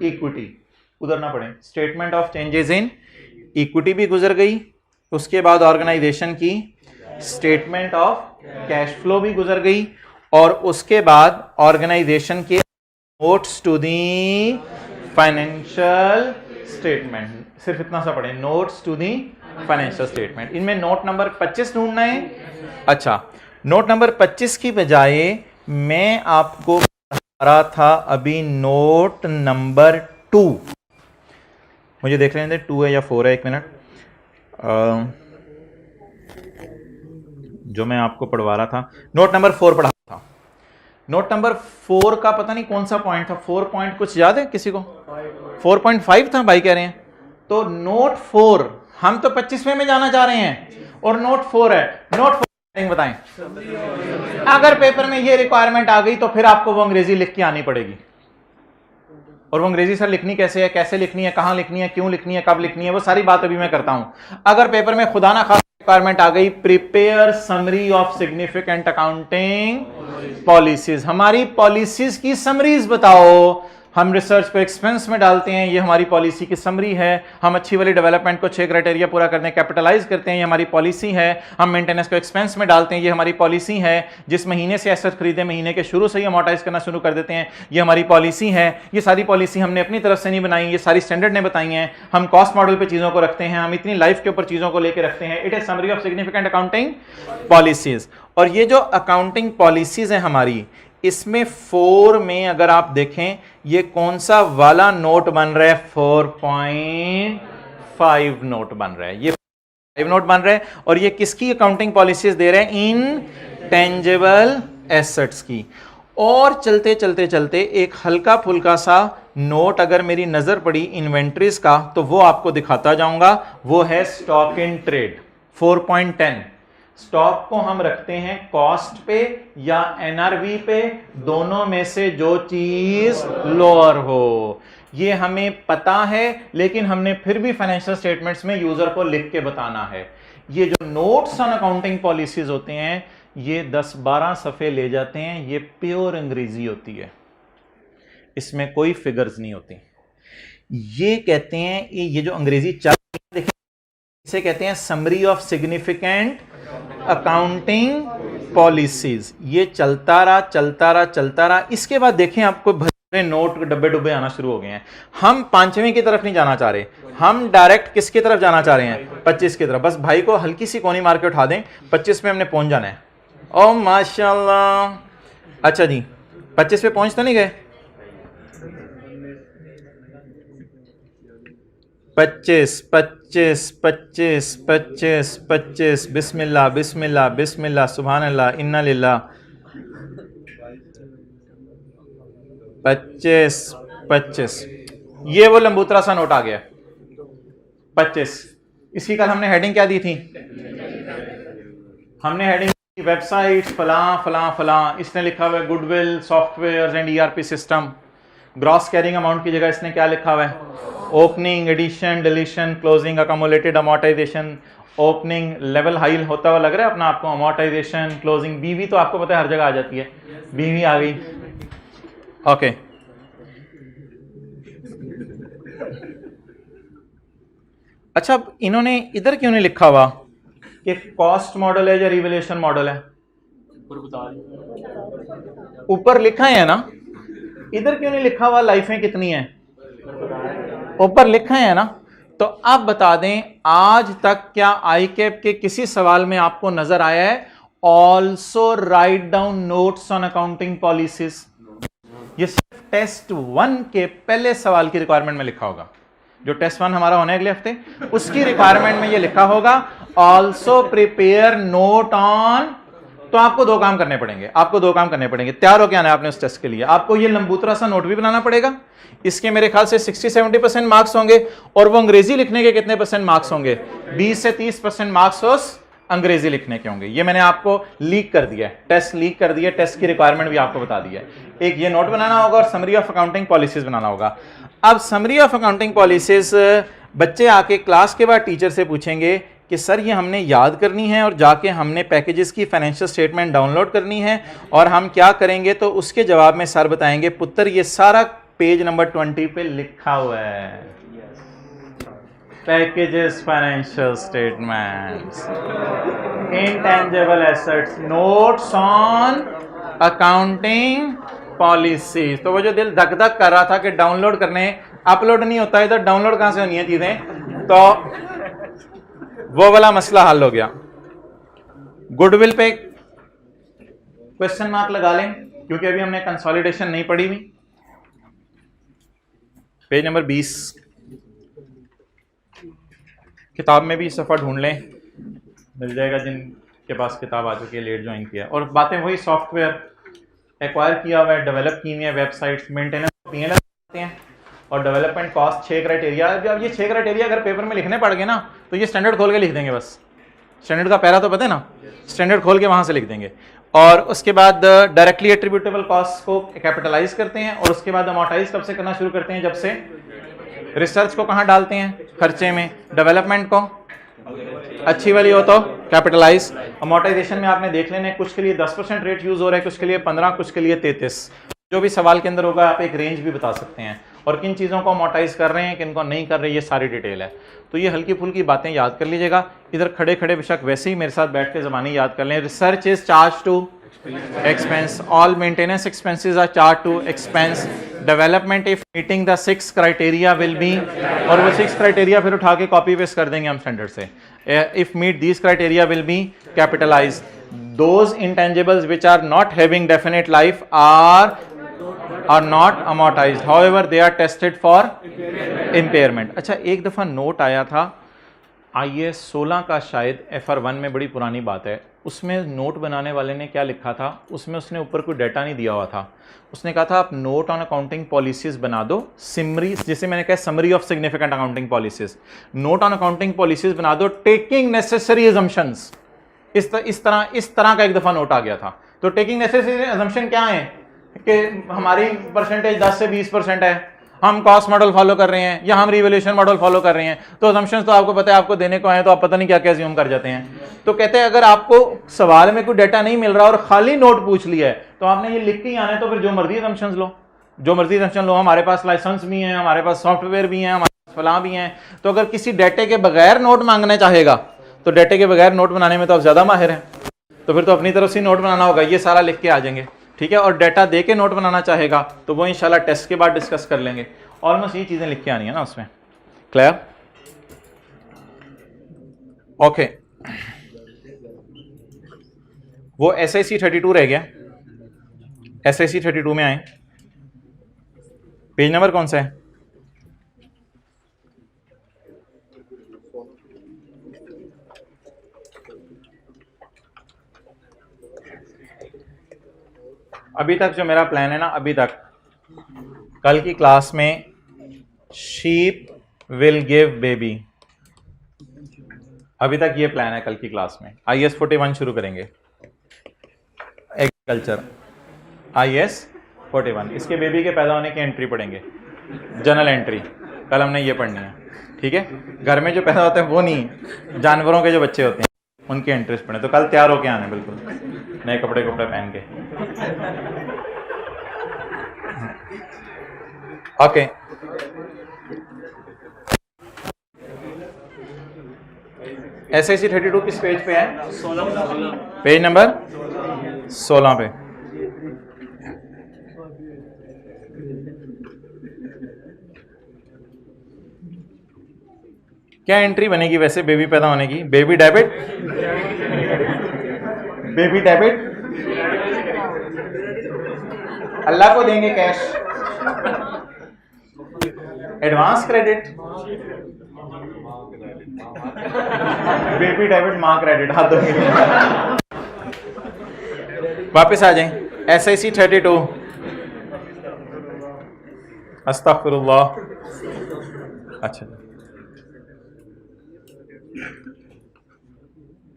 equity, उधर ना पड़े, statement of changes in equity भी गुजर गई, उसके बाद ऑर्गेनाइजेशन की स्टेटमेंट ऑफ कैश फ्लो भी गुजर गई, और उसके बाद ऑर्गेनाइजेशन के notes to the financial statement, सिर्फ इतना सा पढ़े, notes to the financial statement. इनमें नोट नंबर 25 ढूंढना है। अच्छा, नोट नंबर 25 की बजाय मैं आपको बता रहा था अभी नोट नंबर 2, मुझे देख लेने दे 2 है या 4 है, एक मिनट। जो मैं आपको पढ़वा रहा था, नोट नंबर 4 पढ़ा था। नोट नंबर 4 का पता नहीं कौन सा पॉइंट था, 4 पॉइंट कुछ याद है किसी को? 4.5 था भाई कह रहे हैं। तो नोट 4, हम तो 25वें में जाना चाह रहे हैं और नोट 4 है। नोट 4 बताएं, अगर पेपर में ये रिक्वायरमेंट आ गई तो फिर आपको वो अंग्रेजी लिख के आनी पड़ेगी। और वो अंग्रेजी सर लिखनी कैसे है, कैसे लिखनी है, कहां लिखनी है, क्यों लिखनी है, कब लिखनी है, वो सारी बात अभी मैं करता हूं। अगर पेपर में खुदा ना खास रिक्वायरमेंट आ गई, prepare summary of significant accounting policies, हमारी पॉलिसीज की समरीज बताओ। हम रिसर्च को एक्सपेंस में डालते हैं, ये हमारी पॉलिसी की समरी है। हम अच्छी वाली डेवलपमेंट को 6 क्राइटेरिया पूरा करते हैं, कैपिटलाइज करते हैं, ये हमारी पॉलिसी है। हम मेंटेनेंस को एक्सपेंस में डालते हैं, ये हमारी पॉलिसी है। जिस महीने से एसेट खरीदे, महीने के शुरू से ही अमॉर्टाइज करना शुरू कर देते हैं, ये हमारी पॉलिसी है। ये सारी पॉलिसी हमने अपनी तरफ से नहीं बनाई, ये सारी स्टैंडर्ड ने बताई हैं। हम कॉस्ट मॉडल पे चीजों को रखते हैं, हम इतनी लाइफ के ऊपर चीजों को लेकर रखते हैं। It is summary of significant accounting policies. और ये जो अकाउंटिंग पॉलिसीज है हमारी, इसमें 4 में अगर आप देखें, ये कौन सा वाला नोट बन रहा है? 4.5 नोट बन रहा है, ये 5 नोट बन रहा है। और ये किसकी अकाउंटिंग पॉलिसीज दे रहे हैं? इनटेंजिबल एसेट्स की। और चलते चलते चलते एक हल्का फुल्का सा नोट अगर मेरी नजर पड़ी इन्वेंट्रीज का, तो वो आपको दिखाता जाऊंगा, वो है स्टॉक इन ट्रेड 4.10। स्टॉक को हम रखते हैं कॉस्ट पे या एनआरवी पे, दोनों में से जो चीज लोअर हो। ये हमें पता है, लेकिन हमने फिर भी फाइनेंशियल स्टेटमेंट्स में यूजर को लिख के बताना है। ये जो नोट्स ऑन अकाउंटिंग पॉलिसीज होते हैं, ये 10-12 सफ़े ले जाते हैं, ये प्योर अंग्रेजी होती है, इसमें कोई फिगर्स नहीं होती। ये कहते हैं, ये जो अंग्रेजी चल रही है, इसे कहते हैं summary of significant accounting policies. ये चलता रहा चलता रहा चलता रहा। इसके बाद देखें, आपको भरे नोट डब्बे डुब्बे आना शुरू हो गए हैं। हम 5वें की तरफ नहीं जाना चाह रहे, हम डायरेक्ट किसकी तरफ जाना चाह रहे हैं? 25 की तरफ। बस भाई को हल्की सी कोनी मार के उठा दें, 25 में हमने पहुंच जाना है। ओ माशाल्लाह, अच्छा जी 25 पे पहुंच तो नहीं गए? 25 25 25 25 25 बिस्मिल्लाह बिस्मिल्लाह बिस्मिल्लाह सुभान अल्लाह इन्ना लिल्लाह। 25 25, ये वो लंबूतरा सा नोट आ गया 25। इसकी कल हमने हेडिंग क्या दी थी? हमने हेडिंग वेबसाइट फलां फलां फलां, इसने लिखा हुआ है goodwill software and ERP system. Gross carrying amount की जगह इसने क्या लिखा हुआ है? Opening, addition, deletion, closing, accumulated amortisation. Opening level high होता हुआ लग रहा है अपना आपको, अमोर्टाइजेशन, क्लोजिंग। बीवी तो आपको पता है हर जगह आ जाती है, बीवी आ गई। ओके, अच्छा इन्होंने इधर क्यों नहीं लिखा हुआ कि कॉस्ट मॉडल है या रिवैल्यूएशन मॉडल है? ऊपर लिखा है ना, इधर क्यों नहीं लिखा हुआ लाइफें कितनी है? ऊपर लिखा है ना। तो अब बता दें, आज तक क्या आईकेप के किसी सवाल में आपको नजर आया है also write down notes on accounting policies? ये सिर्फ टेस्ट 1 के पहले सवाल की रिक्वायरमेंट में लिखा होगा। जो टेस्ट 1 हमारा होने अगले हफ्ते, उसकी रिक्वायरमेंट में ये लिखा होगा ऑल्सो प्रिपेयर नोट ऑन तो आपको दो काम करने पड़ेंगे, आपको दो काम करने पड़ेंगे। तैयार हो क्या आना है आपने उस टेस्ट के लिए? आपको ये लंबूतरा सा नोट भी बनाना पड़ेगा, इसके मेरे ख्याल से 60-70% मार्क्स होंगे, और वो अंग्रेजी लिखने के कितने % मार्क्स होंगे? 20 से 30% मार्क्स उस अंग्रेजी लिखने के होंगे। ये मैंने आपको लीक कर दिया है, टेस्ट लीक कर दिया, टेस्ट की रिक्वायरमेंट भी आपको बता दी है। एक ये नोट बनाना होगा और समरी ऑफ अकाउंटिंग पॉलिसीज बनाना होगा। अब समरी ऑफ अकाउंटिंग पॉलिसीज बच्चे आके क्लास के बाद टीचर से पूछेंगे कि सर ये हमने याद करनी है और जाके हमने पैकेजेस की फाइनेंशियल स्टेटमेंट डाउनलोड करनी है और हम क्या करेंगे? तो उसके जवाब में सर बताएंगे पुत्र ये सारा पेज नंबर 20 पे लिखा हुआ है, packages, financial statements, intangible assets, notes on accounting policy. तो वो जो दिल धक धक कर रहा था कि डाउनलोड करने, अपलोड नहीं होता है, तो डाउनलोड कहां से होनी है चीजें, तो वो वाला मसला हल हो गया। गुडविल पे क्वेश्चन मार्क लगा लें क्योंकि अभी हमने कंसोलिडेशन नहीं पढ़ी हुई। पेज नंबर 20 किताब में भी सफ़ा ढूंढ लें, मिल जाएगा जिनके पास किताब आ चुकी है, लेट ज्वाइन किया। और बातें वही, सॉफ्टवेयर एक्वायर किया हुआ है, डेवलप की हुई है, वेबसाइट्स, मेंटेनेंस, पीएनएल आते हैं, और डेवलपमेंट कॉस्ट 6 क्राइटेरिया। अब ये 6 क्राइटेरिया अगर पेपर में लिखने पड़ गए ना तो ये स्टैंडर्ड खोल के लिख देंगे, बस स्टैंडर्ड का पैरा तो पता है ना, स्टैंडर्ड खोल के वहां से लिख देंगे। और उसके बाद डायरेक्टली एट्रीब्यूटेबल कॉस्ट को कैपिटलाइज करते हैं, और उसके बाद अमोर्टाइज कब से करना शुरू करते हैं? जब से रिसर्च को कहाँ डालते हैं? खर्चे में। डेवलपमेंट को अच्छी वाली हो तो कैपिटलाइज। अमोर्टाइजेशन में आपने देख लेना है, कुछ के लिए 10% रेट यूज हो रहा है, कुछ के लिए 15, कुछ के लिए 33। जो भी सवाल के अंदर होगा आप एक रेंज भी बता सकते हैं, और किन चीज़ों को अमोर्टाइज कर रहे हैं, किन को नहीं कर रहे, ये सारी डिटेल है। तो ये हल्की फुल्की बातें याद कर लीजिएगा। इधर खड़े खड़े बेशक वैसे ही मेरे साथ बैठ के ज़बानी याद कर लें। Research is charge to expense, all maintenance expenses are charged to expense, development if meeting the 6 criteria will be, और वो 6 criteria फिर उठा के कॉपी पेस्ट कर देंगे हम स्टैंडर्ड से। if meet these criteria will be capitalized, those intangibles which are not having definite life are not amortized, however they are tested for impairment। अच्छा, एक दफ़ा नोट आया था IAS 16 का, शायद FR1 में, बड़ी पुरानी बात है। उसमें नोट बनाने वाले ने क्या लिखा था, उसमें उसने ऊपर कोई डाटा नहीं दिया हुआ था। उसने कहा था आप नोट ऑन अकाउंटिंग पॉलिसीज बना दो, सिमरी, जिसे मैंने कहा summary of significant accounting policies, note on accounting policies बना दो टेकिंग नेसेसरी अजम्पशंस। इस तरह का एक दफ़ा नोट आ गया था। तो टेकिंग नेसेसरी अजम्पशन क्या है कि हमारी परसेंटेज 10 से 20% है, हम कॉस्ट मॉडल फॉलो कर रहे हैं या हम रिवैल्यूएशन मॉडल फॉलो कर रहे हैं, तो अजम्पशंस तो आपको पता है, आपको देने को आए तो आप पता नहीं क्या क्या अज्यूम कर जाते हैं। तो कहते हैं अगर आपको सवाल में कोई डाटा नहीं मिल रहा और खाली नोट पूछ लिया है तो आपने ये लिख के ही आना है, तो फिर जो मर्जी अजम्पशंस लो, जो मर्जी अजम्पशन लो। हमारे पास लाइसेंस भी हैं, हमारे पास सॉफ्टवेयर भी हैं, हमारे पास फलां भी हैं। तो अगर किसी डाटे के बगैर नोट मांगना चाहेगा तो डाटे के बगैर नोट बनाने में तो आप ज़्यादा माहिर हैं, तो फिर तो अपनी तरफ से नोट बनाना होगा, ये सारा लिख के आ जाएंगे, ठीक है। और डाटा दे के नोट बनाना चाहेगा तो वो इंशाल्लाह टेस्ट के बाद डिस्कस कर लेंगे। ऑलमोस्ट ये चीज़ें लिख के आनी है ना उसमें। क्लियर? ओके, वो SIC 32 रह गया। SIC 32 में आए, पेज नंबर कौन सा है? अभी तक जो मेरा प्लान है ना, अभी तक कल की क्लास में शीप विल गिव बेबी, अभी तक ये प्लान है। कल की क्लास में IAS 41 शुरू करेंगे, एग्रीकल्चर IAS 41, इसके बेबी के पैदा होने की एंट्री पढ़ेंगे, जनरल एंट्री, कल हमने ये पढ़नी है, ठीक है। घर में जो पैदा होते हैं वो नहीं, जानवरों के जो बच्चे होते हैं उनकी एंट्रीज पढ़े। तो कल तैयार होके आने, बिल्कुल नए कपड़े पहन के। ओके, SIC 32 किस पेज पे है? 16, पेज नंबर 16 पे। क्या एंट्री बनेगी वैसे बेबी पैदा होने की? बेबी डेबिट, बेबी डेबिट, अल्लाह को देंगे cash, advance credit, baby debit, माँ क्रेडिट, हाथ धोएंगे। वापस आ जाएं। SIC 32 अस्तगफिरुल्लाह। अच्छा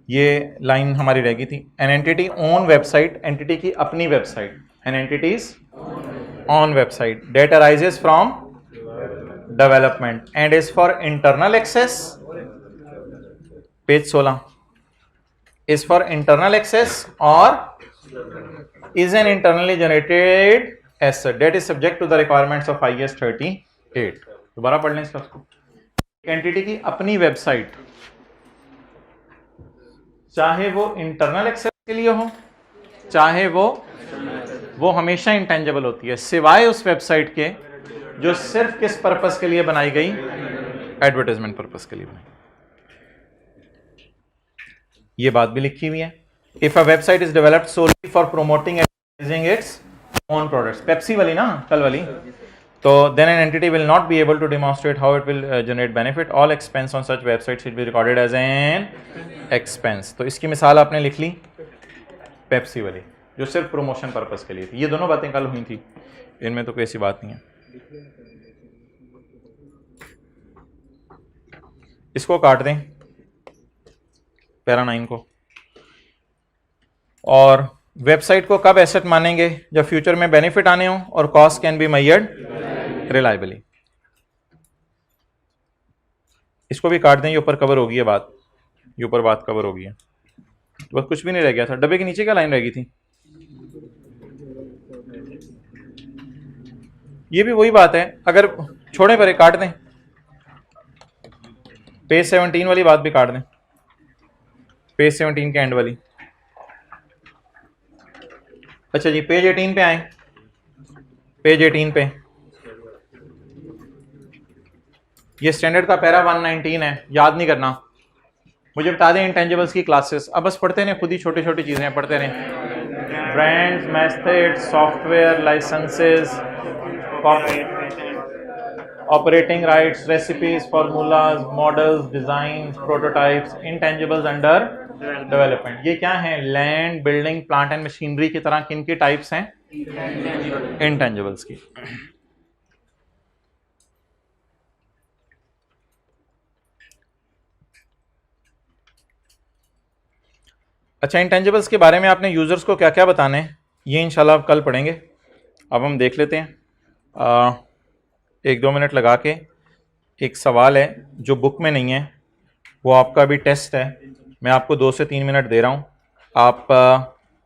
ये लाइन हमारी रह गई थी। An entity on website, entity की अपनी website, an entities on website that arises from development and is for internal access, page 16, is for internal access or is an internally generated asset that is subject to the requirements of IS 38। दोबारा पढ़ लें इसका। Entity की अपनी website, चाहे वो internal access के लिए हो, चाहे वो हमेशा इंटेंजिबल होती है, सिवाय उस वेबसाइट के जो सिर्फ किस पर्पस के लिए बनाई गई, एडवर्टाइजमेंट पर्पस के लिए बनाई। ये बात भी लिखी हुई है। If a website is developed solely for promoting advertising its own products, Pepsi वाली ना, कल वाली, तो then an entity will not be able to demonstrate how it will generate benefit. All expense on such website should be recorded as an expense. तो इसकी मिसाल आपने लिख ली पेप्सी वाली, जो सिर्फ प्रमोशन पर्पस के लिए थी। ये दोनों बातें कल हुई थी, इनमें तो कोई ऐसी बात नहीं है। इसको काट दें, पैरा 9 को। और वेबसाइट को कब एसेट मानेंगे, जब फ्यूचर में बेनिफिट आने हो और cost can be measured reliably. इसको भी काट दें, ये ऊपर कवर होगी, ये बात, ये ऊपर बात कवर होगी है। बस कुछ भी नहीं रह गया था। डब्बे के नीचे क्या लाइन रह गई थी? ये भी वही बात है, अगर छोड़े परे काट दें, पेज 17 वाली बात भी काट दें, पेज 17 के एंड वाली। अच्छा जी, पेज 18 पे आए, पेज 18 पे ये स्टैंडर्ड का पैरा 119 है, याद नहीं करना। मुझे बता दें इंटेंजिबल्स की क्लासेस, अब बस पढ़ते रहें, खुद ही छोटी छोटी चीजें पढ़ते रहें। Brands, method, software, licences, operating rights, recipes, formulas, models, design, prototypes, intangibles under development. ये क्या है? Land, building, plant and machinery की तरह किन की टाइप्स हैं? इंटेंजिबल्स की। अच्छा, इंटेंजिबल्स के बारे में आपने यूजर्स को क्या क्या बताने हैं, ये इंशाल्लाह कल पढ़ेंगे। अब हम देख लेते हैं, 1-2 मिनट लगा के। एक सवाल है जो बुक में नहीं है, वो आपका भी टेस्ट है, मैं आपको 2 से 3 मिनट दे रहा हूँ, आप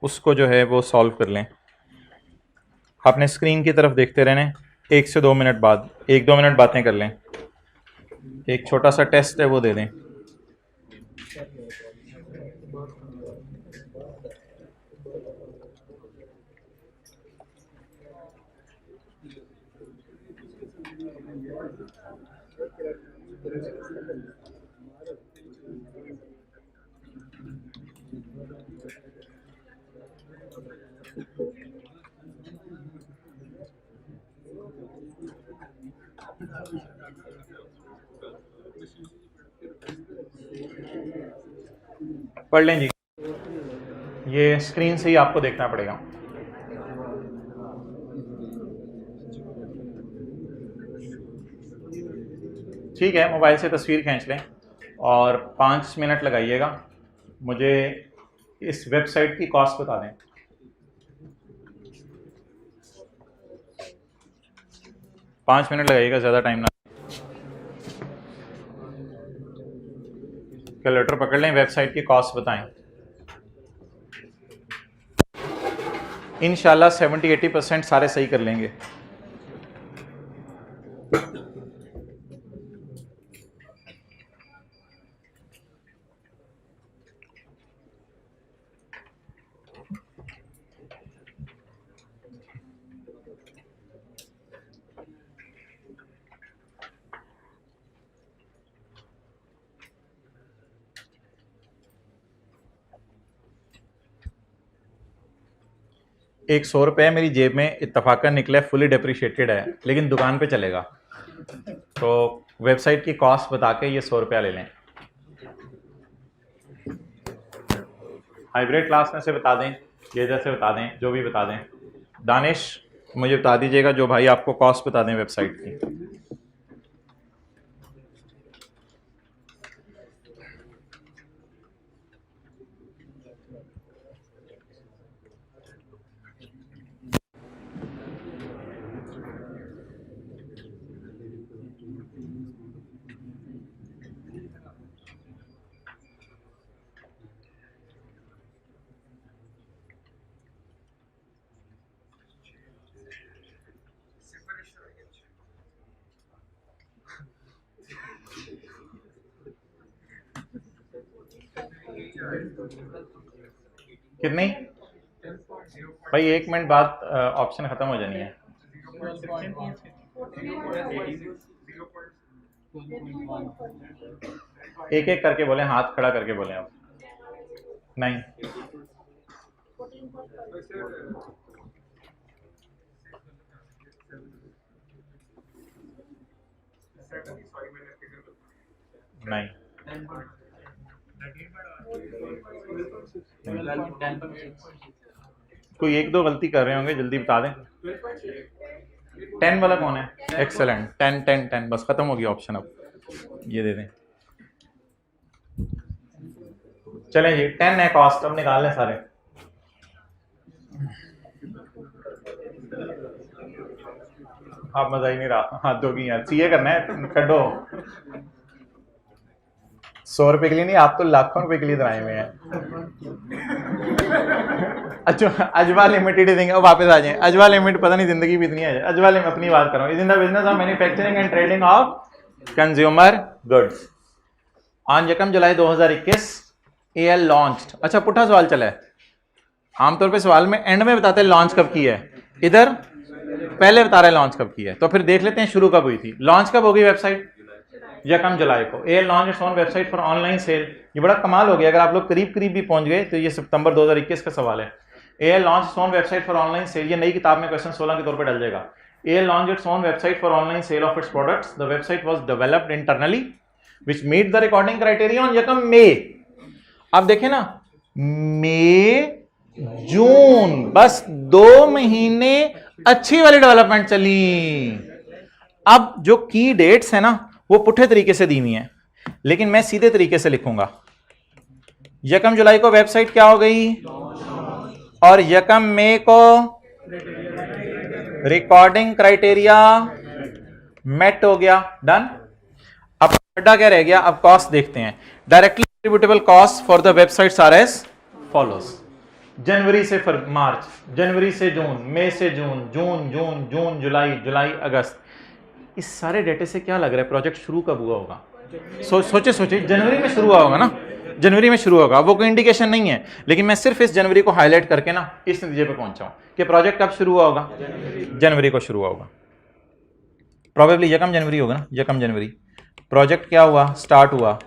उसको जो है वो सॉल्व कर लें। आपने स्क्रीन की तरफ देखते रहने, 1 से 2 मिनट बाद 1-2 मिनट बातें कर लें। एक छोटा सा टेस्ट है, वो दे दें। पढ़ लें जी, ये स्क्रीन से ही आपको देखना पड़ेगा। ठीक है, मोबाइल से तस्वीर खींच लें और 5 मिनट लगाइएगा। मुझे इस वेबसाइट की कॉस्ट बता दें। पाँच मिनट लगाइएगा, ज़्यादा टाइम ना। कैलकुलेटर पकड़ लें, वेबसाइट की कॉस्ट बताएं। इंशाल्लाह 70-80% सारे सही कर लेंगे। एक 100 रुपये मेरी जेब में इत्तफाकन निकले, फुली डिप्रिशिएटेड है, लेकिन दुकान पे चलेगा, तो वेबसाइट की कॉस्ट बता के ये 100 रुपया ले लें। हाइब्रिड क्लास में से बता दें ये जैसे बता दें, जो भी बता दें। दानिश मुझे बता दीजिएगा जो भाई आपको कॉस्ट बता दें वेबसाइट की। कितनी भाई? 1 मिनट बाद ऑप्शन खत्म हो जानी है। एक एक करके बोले, हाथ खड़ा करके बोले आप। नहीं, नहीं, कोई एक दो गलती कर रहे होंगे, जल्दी बता दें। 10 वाला कौन है? एक्सेलेंट, 10 10 10, बस खत्म हो गया ऑप्शन। अब ये दे दें। चलें जी, 10 है कॉस्ट, अब निकाल लें सारे। आप मजा ही नहीं रहा, हाथ धोगी यार, सीए करना है, कटो। 100 रुपए के लिए नहीं, आप तो लाखों रुपए के लिए बनाए हुए हैं। अच्छा, अजवा लिमिटेड ही देंगे। वापस आ जाए, अजवा लिमिटेड पता नहीं जिंदगी भी इतनी है। अजवा लिमिटेड, अपनी बात करो। Is in the business of manufacturing and trading of consumer goods. On 1 July 2021 AL launched. अच्छा, पुट्ठा सवाल चला है। आमतौर पे सवाल में एंड में बताते हैं लॉन्च कब की है, इधर पहले बता रहे हैं लॉन्च कब की है। तो फिर देख लेते हैं शुरू कब हुई थी। लॉन्च कब होगी वेबसाइट? 1 जुलाई को। AL launch its own website for online cell. ये बड़ा कमाल हो गया, अगर आप लोग करीब करीब भी पहुंच गए तो ये सितंबर 2021 का सवाल है। AL launch its own website for online cell. ये नई किताब में क्वेश्चन 16 के तौर पर डल जाएगा। AL launch its own website for online sale of its products. The website was developed internally which meet the recording criteria on 1 May. आप देखें ना, मई जून, बस 2 महीने अच्छी वाली डेवलपमेंट चली। अब जो की डेट्स है ना, वो पुठे तरीके से दी हुई हैं, लेकिन मैं सीधे तरीके से लिखूंगा। 1 जुलाई को वेबसाइट क्या हो गई, और 1 मई को रिकॉर्डिंग क्राइटेरिया मेट हो गया, डन। अब अड्डा क्या रह गया? अब कॉस्ट देखते हैं। Directly attributable cost for the websites are as follows. जनवरी से मार्च, जनवरी से जून, मई से जून, जून जून जून जुलाई, जुलाई अगस्त। इस सारे डेटे से क्या लग रहा है प्रोजेक्ट शुरू कब हुआ होगा? सोचे जनवरी में शुरू हुआ होगा ना, जनवरी में शुरू होगा। वो कोई इंडिकेशन नहीं है, लेकिन मैं सिर्फ इस जनवरी को हाईलाइट करके ना इस नतीजे पे पहुंचा हूं कि प्रोजेक्ट कब शुरू हुआ होगा? जनवरी को शुरू हुआ होगा। प्रोबेबली 1 जनवरी होगा ना, 1 जनवरी प्रोजेक्ट क्या हुआ? स्टार्ट हुआ।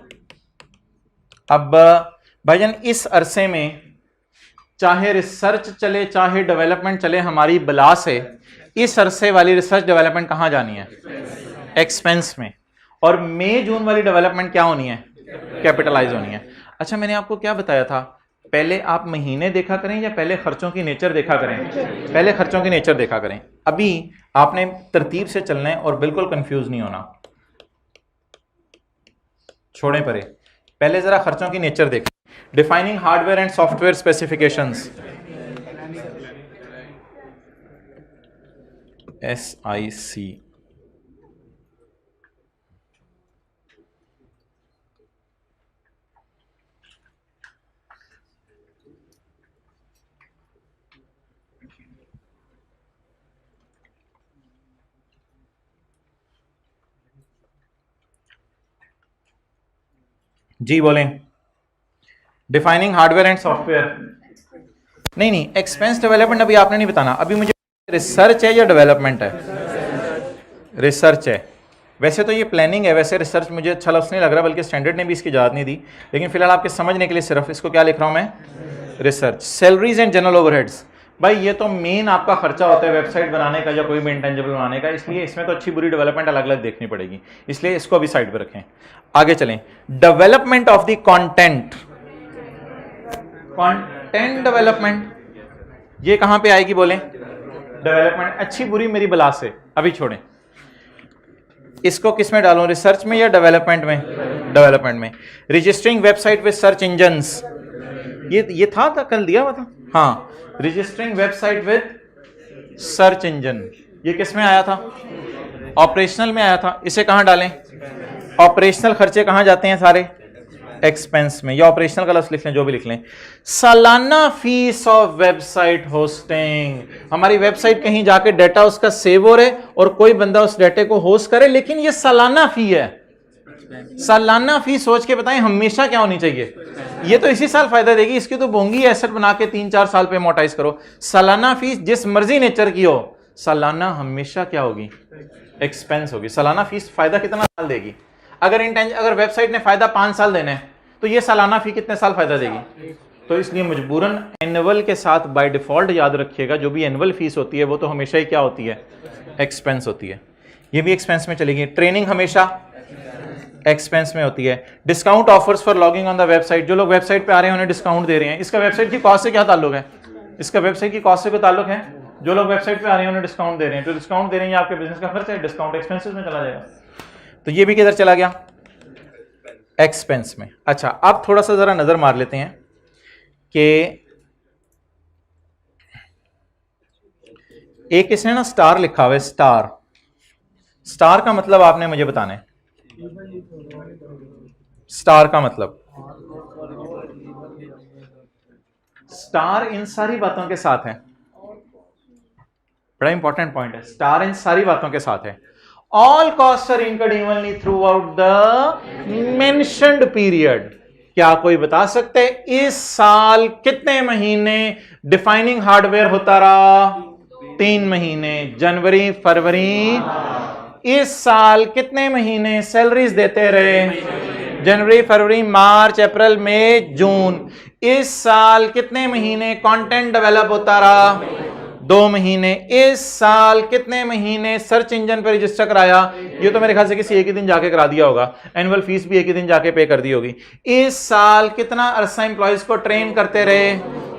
अब भाईजान इस अरसे में चाहे रिसर्च चले चाहे डेवलपमेंट चले, हमारी बला से इस अरसे वाली रिसर्च डेवलपमेंट कहां जानी है? एक्सपेंस में। और मई जून वाली डेवलपमेंट क्या होनी है? कैपिटलाइज होनी है। अच्छा, मैंने आपको क्या बताया था? पहले आप महीने देखा करें या पहले खर्चों की नेचर देखा करें? पहले खर्चों की नेचर देखा करें। अभी आपने तरतीब से चलना है और बिल्कुल कंफ्यूज नहीं होना। छोड़ें परे, पहले जरा खर्चों की नेचर देखें। Defining hardware and software specifications, SIC। जी बोलें। डिफाइनिंग हार्डवेयर एंड सॉफ्टवेयर, नहीं, एक्सपेंस डेवलपमेंट अभी आपने नहीं बताना। अभी मुझे रिसर्च है या डेवलपमेंट है? रिसर्च है। वैसे तो ये प्लानिंग है, वैसे रिसर्च मुझे अच्छा लफ्ज़ नहीं लग रहा, बल्कि स्टैंडर्ड ने भी इसकी इजाज़त नहीं दी, लेकिन फिलहाल आपके समझने के लिए सिर्फ इसको क्या लिख रहा हूं मैं? Research. Salaries and general overheads, भाई ये तो मेन आपका खर्चा होता है वेबसाइट बनाने का या कोई भी इंटेंजिबल बनाने का, इसलिए इसमें तो अच्छी बुरी डेवलपमेंट अलग अलग देखनी पड़ेगी, इसलिए इसको अभी साइड पर रखें। आगे चलें। Development of the content, content development, ये कहां पे आएगी बोले? डेवलपमेंट। अच्छी बुरी मेरी बला से अभी छोड़ें, इसको किस में डालूं, रिसर्च में या डेवलपमेंट में? डेवलपमेंट में। Registering website with search engines, ये था कल दिया हुआ था। हाँ, registering website with search engine, ये किस में आया था? ऑपरेशनल में आया था। इसे कहां डालें? ऑपरेशनल खर्चे कहां जाते हैं सारे? एक्सपेंस में, या ऑपरेशनल का लफ्ज लिख लें, जो भी लिख लें। सालाना फीस ऑफ वेबसाइट होस्टिंग, हमारी वेबसाइट कहीं जाके डाटा उसका सेव हो रहे और कोई बंदा उस डाटे को होस्ट करे, लेकिन ये सालाना फी है। सालाना फी सोच के बताएं हमेशा क्या होनी चाहिए? ये तो इसी साल फायदा देगी, इसकी तो बोंगी एसेट बना के 3-4 साल पे मोटाइज करो। सालाना फीस जिस मर्जी नेचर की हो, सालाना हमेशा क्या होगी? एक्सपेंस होगी। सालाना फीस फायदा कितना साल देगी? अगर वेबसाइट ने फायदा 5 साल देना है तो ये सालाना फी कितने साल फायदा देगी? तो इसलिए मजबूरन एनुअल के साथ बाय डिफॉल्ट याद रखिएगा, जो भी एनुअल फीस होती है वो तो हमेशा ही क्या होती है? एक्सपेंस होती है। ये भी एक्सपेंस में चलेगी। ट्रेनिंग हमेशा एक्सपेंस में होती है। Discount offers for logging on the website, जो लोग वेबसाइट पे आ रहे हैं उन्हें डिस्काउंट दे रहे हैं, इसका वेबसाइट की कॉस्ट से क्या ताल्लुक है? इसका वेबसाइट की कॉस्ट से कोई ताल्लुक है? जो लोग वेबसाइट पे आ रहे हैं उन्हें डिस्काउंट दे रहे हैं, तो डिस्काउंट दे रहे हैं, आपके बिजनेस का खर्च है, डिस्काउंट एक्सपेंसेस में चला जाएगा। तो ये भी किधर चला गया? एक्सपेंस में। अच्छा, अब थोड़ा सा जरा नजर मार लेते हैं कि एक इसने ना स्टार लिखा हुआ है, स्टार। स्टार का मतलब आपने मुझे बताना है। स्टार का मतलब, स्टार इन सारी बातों के साथ है। बड़ा इंपॉर्टेंट पॉइंट है, स्टार इन सारी बातों के साथ है। All cost are incurred evenly throughout the mentioned period. क्या कोई बता सकते हैं इस साल कितने महीने डिफाइनिंग हार्डवेयर होता रहा? 3 महीने, जनवरी फरवरी। इस साल कितने महीने सैलरीज देते रहे? जनवरी फरवरी मार्च अप्रैल मई जून। इस साल कितने महीने कंटेंट डेवलप होता रहा? 2 महीने। इस साल कितने महीने सर्च इंजन पर रजिस्टर कराया? ये तो मेरे ख्याल से किसी एक ही दिन जाके करा दिया होगा, एनुअल फीस भी एक ही दिन जाके पे कर दी होगी। इस साल कितना अरसा एम्प्लॉयज को ट्रेन करते रहे?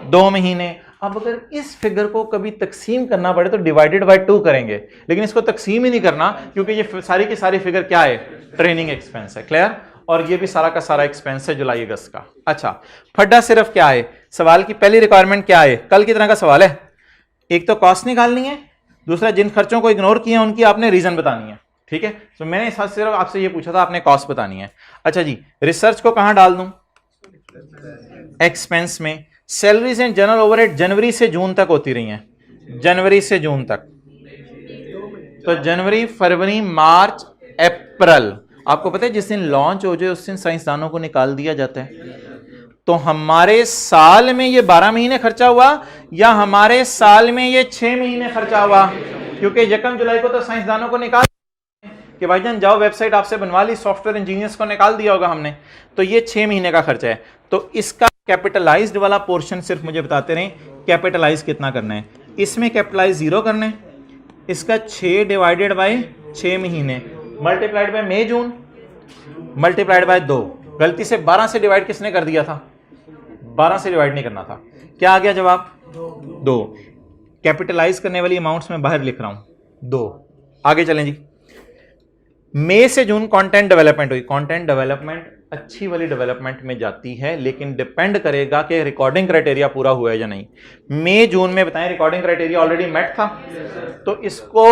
2 महीने। अब अगर इस फिगर को कभी तकसीम करना पड़े तो डिवाइडेड बाय 2 करेंगे, लेकिन इसको तकसीम ही नहीं करना क्योंकि ये सारी की सारी फिगर क्या है? ट्रेनिंग एक्सपेंस है। क्लियर? और ये भी सारा का सारा एक्सपेंस है जुलाई अगस्त का। अच्छा, फड्डा सिर्फ क्या है? सवाल की पहली रिक्वायरमेंट क्या है? कल की तरह का सवाल है, एक तो कॉस्ट निकालनी है, दूसरा जिन खर्चों को इग्नोर किया उनकी आपने रीजन बतानी है। ठीक है, तो मैंने सिर्फ आपसे ये पूछा था, आपने कॉस्ट बतानी है। अच्छा जी, रिसर्च को कहां डाल दूं? एक्सपेंस में। सैलरीज एंड जनरल ओवरहेड जनवरी से जून तक होती रही हैं, जनवरी से जून तक। तो जनवरी फरवरी मार्च अप्रैल। आपको पता है जिस दिन लॉन्च हो जाए उस दिन साइंसदानों को निकाल दिया जाता है। तो हमारे साल में ये 12 महीने खर्चा हुआ या हमारे साल में ये 6 महीने खर्चा हुआ? क्योंकि 1 जुलाई को तो साइंसदानों को निकाल कि भाईजान जाओ वेबसाइट आपसे बनवा ली, सॉफ्टवेयर इंजीनियर्स को निकाल दिया होगा हमने, तो ये 6 महीने का खर्चा है। तो इसका कैपिटलाइज्ड वाला पोर्शन सिर्फ मुझे बताते रहें कैपिटलाइज कितना करना है। इसमें कैपिटलाइज 0 करना है, इसका 6 डिवाइडेड बाय 6 महीने multiplied by May June multiplied by 2। गलती से 12 से डिवाइड किसने कर दिया था? 12 से डिवाइड नहीं करना था। क्या आ गया जवाब? 2। कैपिटलाइज करने वाली अमाउंट्स में बाहर लिख रहा हूं 2। आगे चलें जी। मई से जून कंटेंट डेवलपमेंट हुई। कंटेंट डेवलपमेंट अच्छी वाली डेवलपमेंट में जाती है, लेकिन डिपेंड करेगा कि रिकॉर्डिंग क्राइटेरिया पूरा हुआ है या नहीं। मई जून में बताएं रिकॉर्डिंग क्राइटेरिया ऑलरेडी मेट था, तो इसको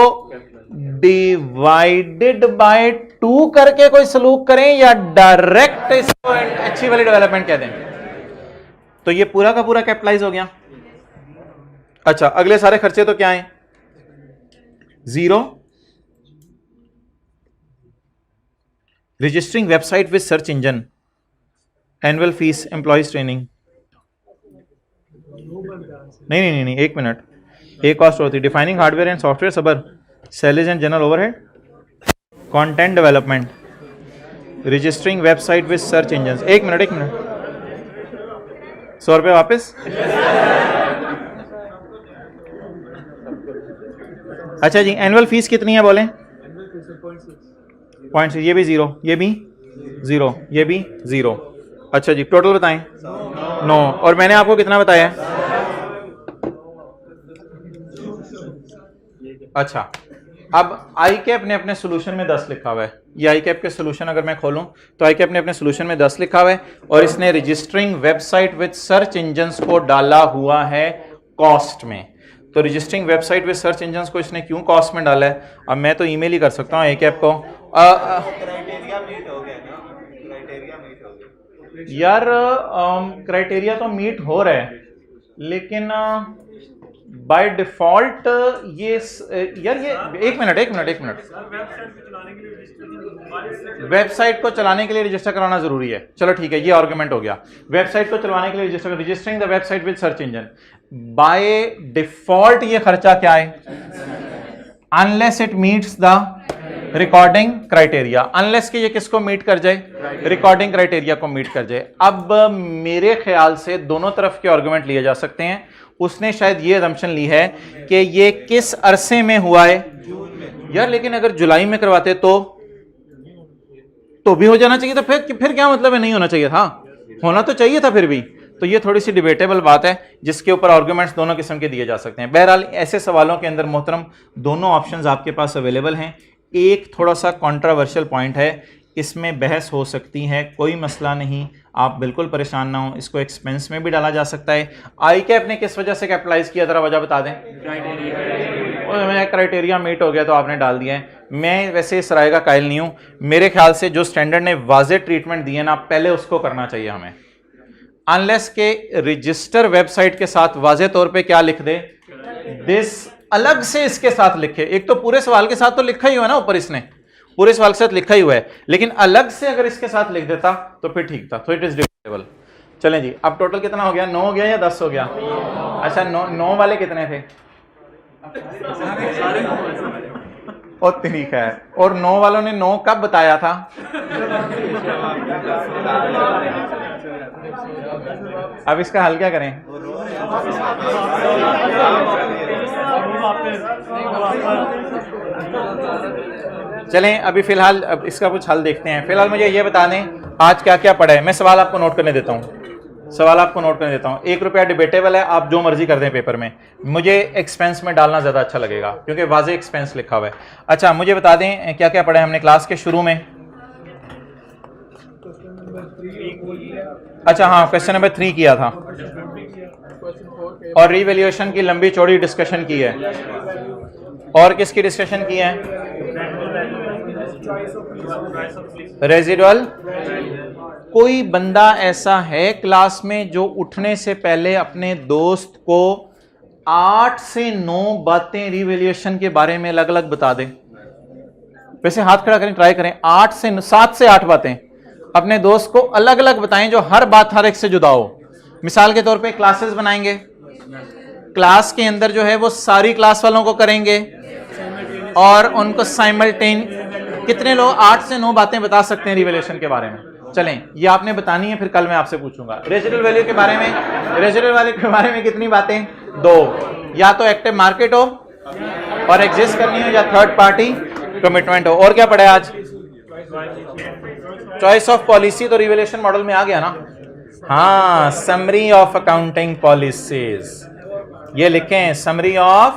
डिवाइडेड बाय 2 करके कोई सलूक करें या डायरेक्ट इसको अच्छी वाली डेवलपमेंट कह दें, तो ये पूरा का पूरा कैपिटलाइज हो गया। अच्छा, अगले सारे खर्चे तो क्या हैं? 0। Registering website with search engine, annual fees, employees training. नहीं, 1 मिनट। एक कॉस्ट होती है डिफाइनिंग हार्डवेयर एंड सॉफ्टवेयर, सबर, salaries and general overhead, content development, registering website with search engine. 1 minute 100 रुपये वापस। अच्छा जी, एनुअल फीस कितनी है बोलें? 0.6। ये भी 0, ये भी 0, ये भी 0। अच्छा जी, टोटल बताएं। 9। और मैंने आपको कितना बताया? अच्छा, अब आई कैप ने अपने सोल्यूशन में 10 लिखा हुआ है। ये आई कैप के सोल्यूशन अगर मैं खोलूं तो आई कैप ने अपने सोल्यूशन में 10 लिखा हुआ है और इसने registering website with search engines को डाला हुआ है कॉस्ट में। तो registering website with search engines को इसने क्यों कॉस्ट में डाला है? अब मैं तो ईमेल ही कर सकता हूँ आई कैप को। क्राइटेरिया मीट हो गया ना, क्राइटेरिया मीट हो गया यार क्राइटेरिया तो मीट हो रहा है, लेकिन बाय डिफॉल्ट ये यार ये एक मिनट वेबसाइट को चलाने के लिए रजिस्टर कराना जरूरी है। चलो ठीक है, ये आर्गुमेंट हो गया। वेबसाइट को चलाने के लिए registering the website with search engine, by default ये खर्चा क्या है? Unless it meets the recording criteria, unless कि ये किसको मीट कर जाए? रिकॉर्डिंग क्राइटेरिया को मीट कर जाए। अब मेरे ख्याल से दोनों तरफ के आर्गुमेंट लिए जा सकते हैं। उसने शायद ये असम्पशन ली है कि ये किस अरसे में हुआ है यार, लेकिन अगर जुलाई में करवाते तो भी हो जाना चाहिए था। फिर क्या मतलब है नहीं होना चाहिए था? होना तो चाहिए था फिर भी। तो ये थोड़ी सी डिबेटेबल बात है जिसके ऊपर आर्गुमेंट्स दोनों किस्म के दिए जा सकते हैं। बहरहाल ऐसे सवालों के अंदर मोहतरम दोनों ऑप्शंस आपके पास अवेलेबल हैं। एक थोड़ा सा कंट्रोवर्शियल पॉइंट है, इसमें बहस हो सकती है, कोई मसला नहीं, आप बिल्कुल परेशान ना हो। इसको एक्सपेंस में भी डाला जा सकता है। आई कैप ने किस वजह से कैपिटलाइज किया, जरा वजह बता दें। क्राइटेरिया मीट हो गया तो आपने डाल दिया है। मैं वैसे इस राय का कायल नहीं हूं। मेरे ख्याल से जो स्टैंडर्ड ने वाजे ट्रीटमेंट दिए ना, पहले उसको करना चाहिए हमें। अनलेस के रजिस्टर वेबसाइट के साथ वाजे तौर पे क्या लिख दे, दिस अलग से इसके साथ लिखे। एक तो पूरे सवाल के साथ तो लिखा ही हुआ है ना, ऊपर इसने पूरे सवाल के साथ लिखा ही हुआ है, लेकिन अलग से अगर इसके साथ लिख देता तो फिर ठीक था। तो इट इज डिबेटेबल। चलें जी, अब टोटल कितना हो गया? 9 हो गया या 10 हो गया? अच्छा, 9 वाले कितने थे? और ठीक है। और 9 वालों ने 9 कब बताया था? अब इसका हल क्या करें? चलें अभी फिलहाल अब इसका कुछ हल देखते हैं। फिलहाल मुझे ये बता दें आज क्या क्या पढ़ा है। मैं सवाल आपको नोट करने देता हूँ, सवाल आपको नोट करने देता हूँ। 1 रुपया डिबेटेबल है, आप जो मर्जी कर दें पेपर में। मुझे एक्सपेंस में डालना ज़्यादा अच्छा लगेगा क्योंकि वाजे एक्सपेंस लिखा हुआ है। अच्छा, मुझे बता दें क्या क्या पढ़ा है हमने क्लास के शुरू में। अच्छा हाँ, क्वेश्चन नंबर 3 किया था और रीवैल्यूएशन की लंबी चौड़ी डिस्कशन की है। और किसकी डिस्कशन की है? रेजिडुअल। कोई बंदा ऐसा है क्लास में जो उठने से पहले अपने दोस्त को 8 से 9 बातें रीवैल्यूएशन के बारे में अलग अलग बता दे? वैसे हाथ खड़ा करें, ट्राई करें। 7 से 8 बातें अपने दोस्त को अलग अलग बताएं जो हर बात हर एक से जुदा हो। मिसाल के तौर पे क्लासेस बनाएंगे, क्लास के अंदर जो है वो सारी क्लास वालों को करेंगे और उनको साइमल्टेन। कितने लोग 8 से 9 बातें बता सकते हैं रिवैल्यूएशन के बारे में? चलें, ये आपने बतानी है, फिर कल मैं आपसे पूछूंगा। रेजिडुअल वैल्यू के बारे में, रेजिडुअल वैल्यू के बारे में कितनी बातें? 2। या तो एक्टिव मार्केट हो और एग्जिस्ट करनी हो, या थर्ड पार्टी कमिटमेंट हो। और क्या पढ़ा है आज? चॉइस ऑफ पॉलिसी तो रिवैल्यूएशन मॉडल में आ गया ना। हाँ, समरी ऑफ अकाउंटिंग पॉलिसीज, ये लिखें, summary of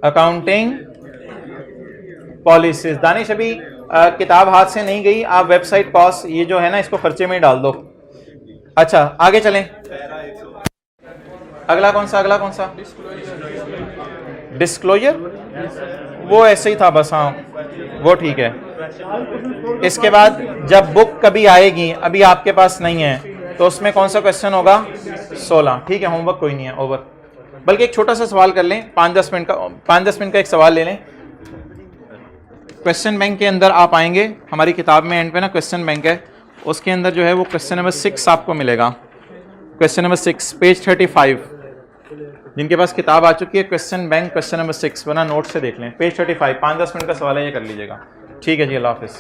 accounting policies. Danish अभी किताब हाथ से नहीं गई, आप वेबसाइट पॉज ये जो है ना इसको खर्चे में ही डाल दो। अच्छा आगे चलें। अगला कौन सा? डिस्क्लोजर। वो ऐसे ही था बस, हाँ वो ठीक है। इसके बाद जब बुक कभी आएगी, अभी आपके पास नहीं है, तो उसमें कौन सा क्वेश्चन होगा? 16। ठीक है, होमवर्क कोई नहीं है, ओवर। बल्कि एक छोटा सा सवाल कर लें, 5-10 मिनट का एक सवाल ले लें। क्वेश्चन बैंक के अंदर आप आएंगे, हमारी किताब में एंड पे ना क्वेश्चन बैंक है, उसके अंदर जो है वो क्वेश्चन नंबर 6 आपको मिलेगा। Question number 6 page 35। जिनके पास किताब आ चुकी है, क्वेश्चन बैंक क्वेश्चन नंबर 6, वरना नोट से देख लें, पेज 35। 5-10 मिनट का सवाल है, ये कर लीजिएगा। ठीक है जी, अल्लाह हाफिज़।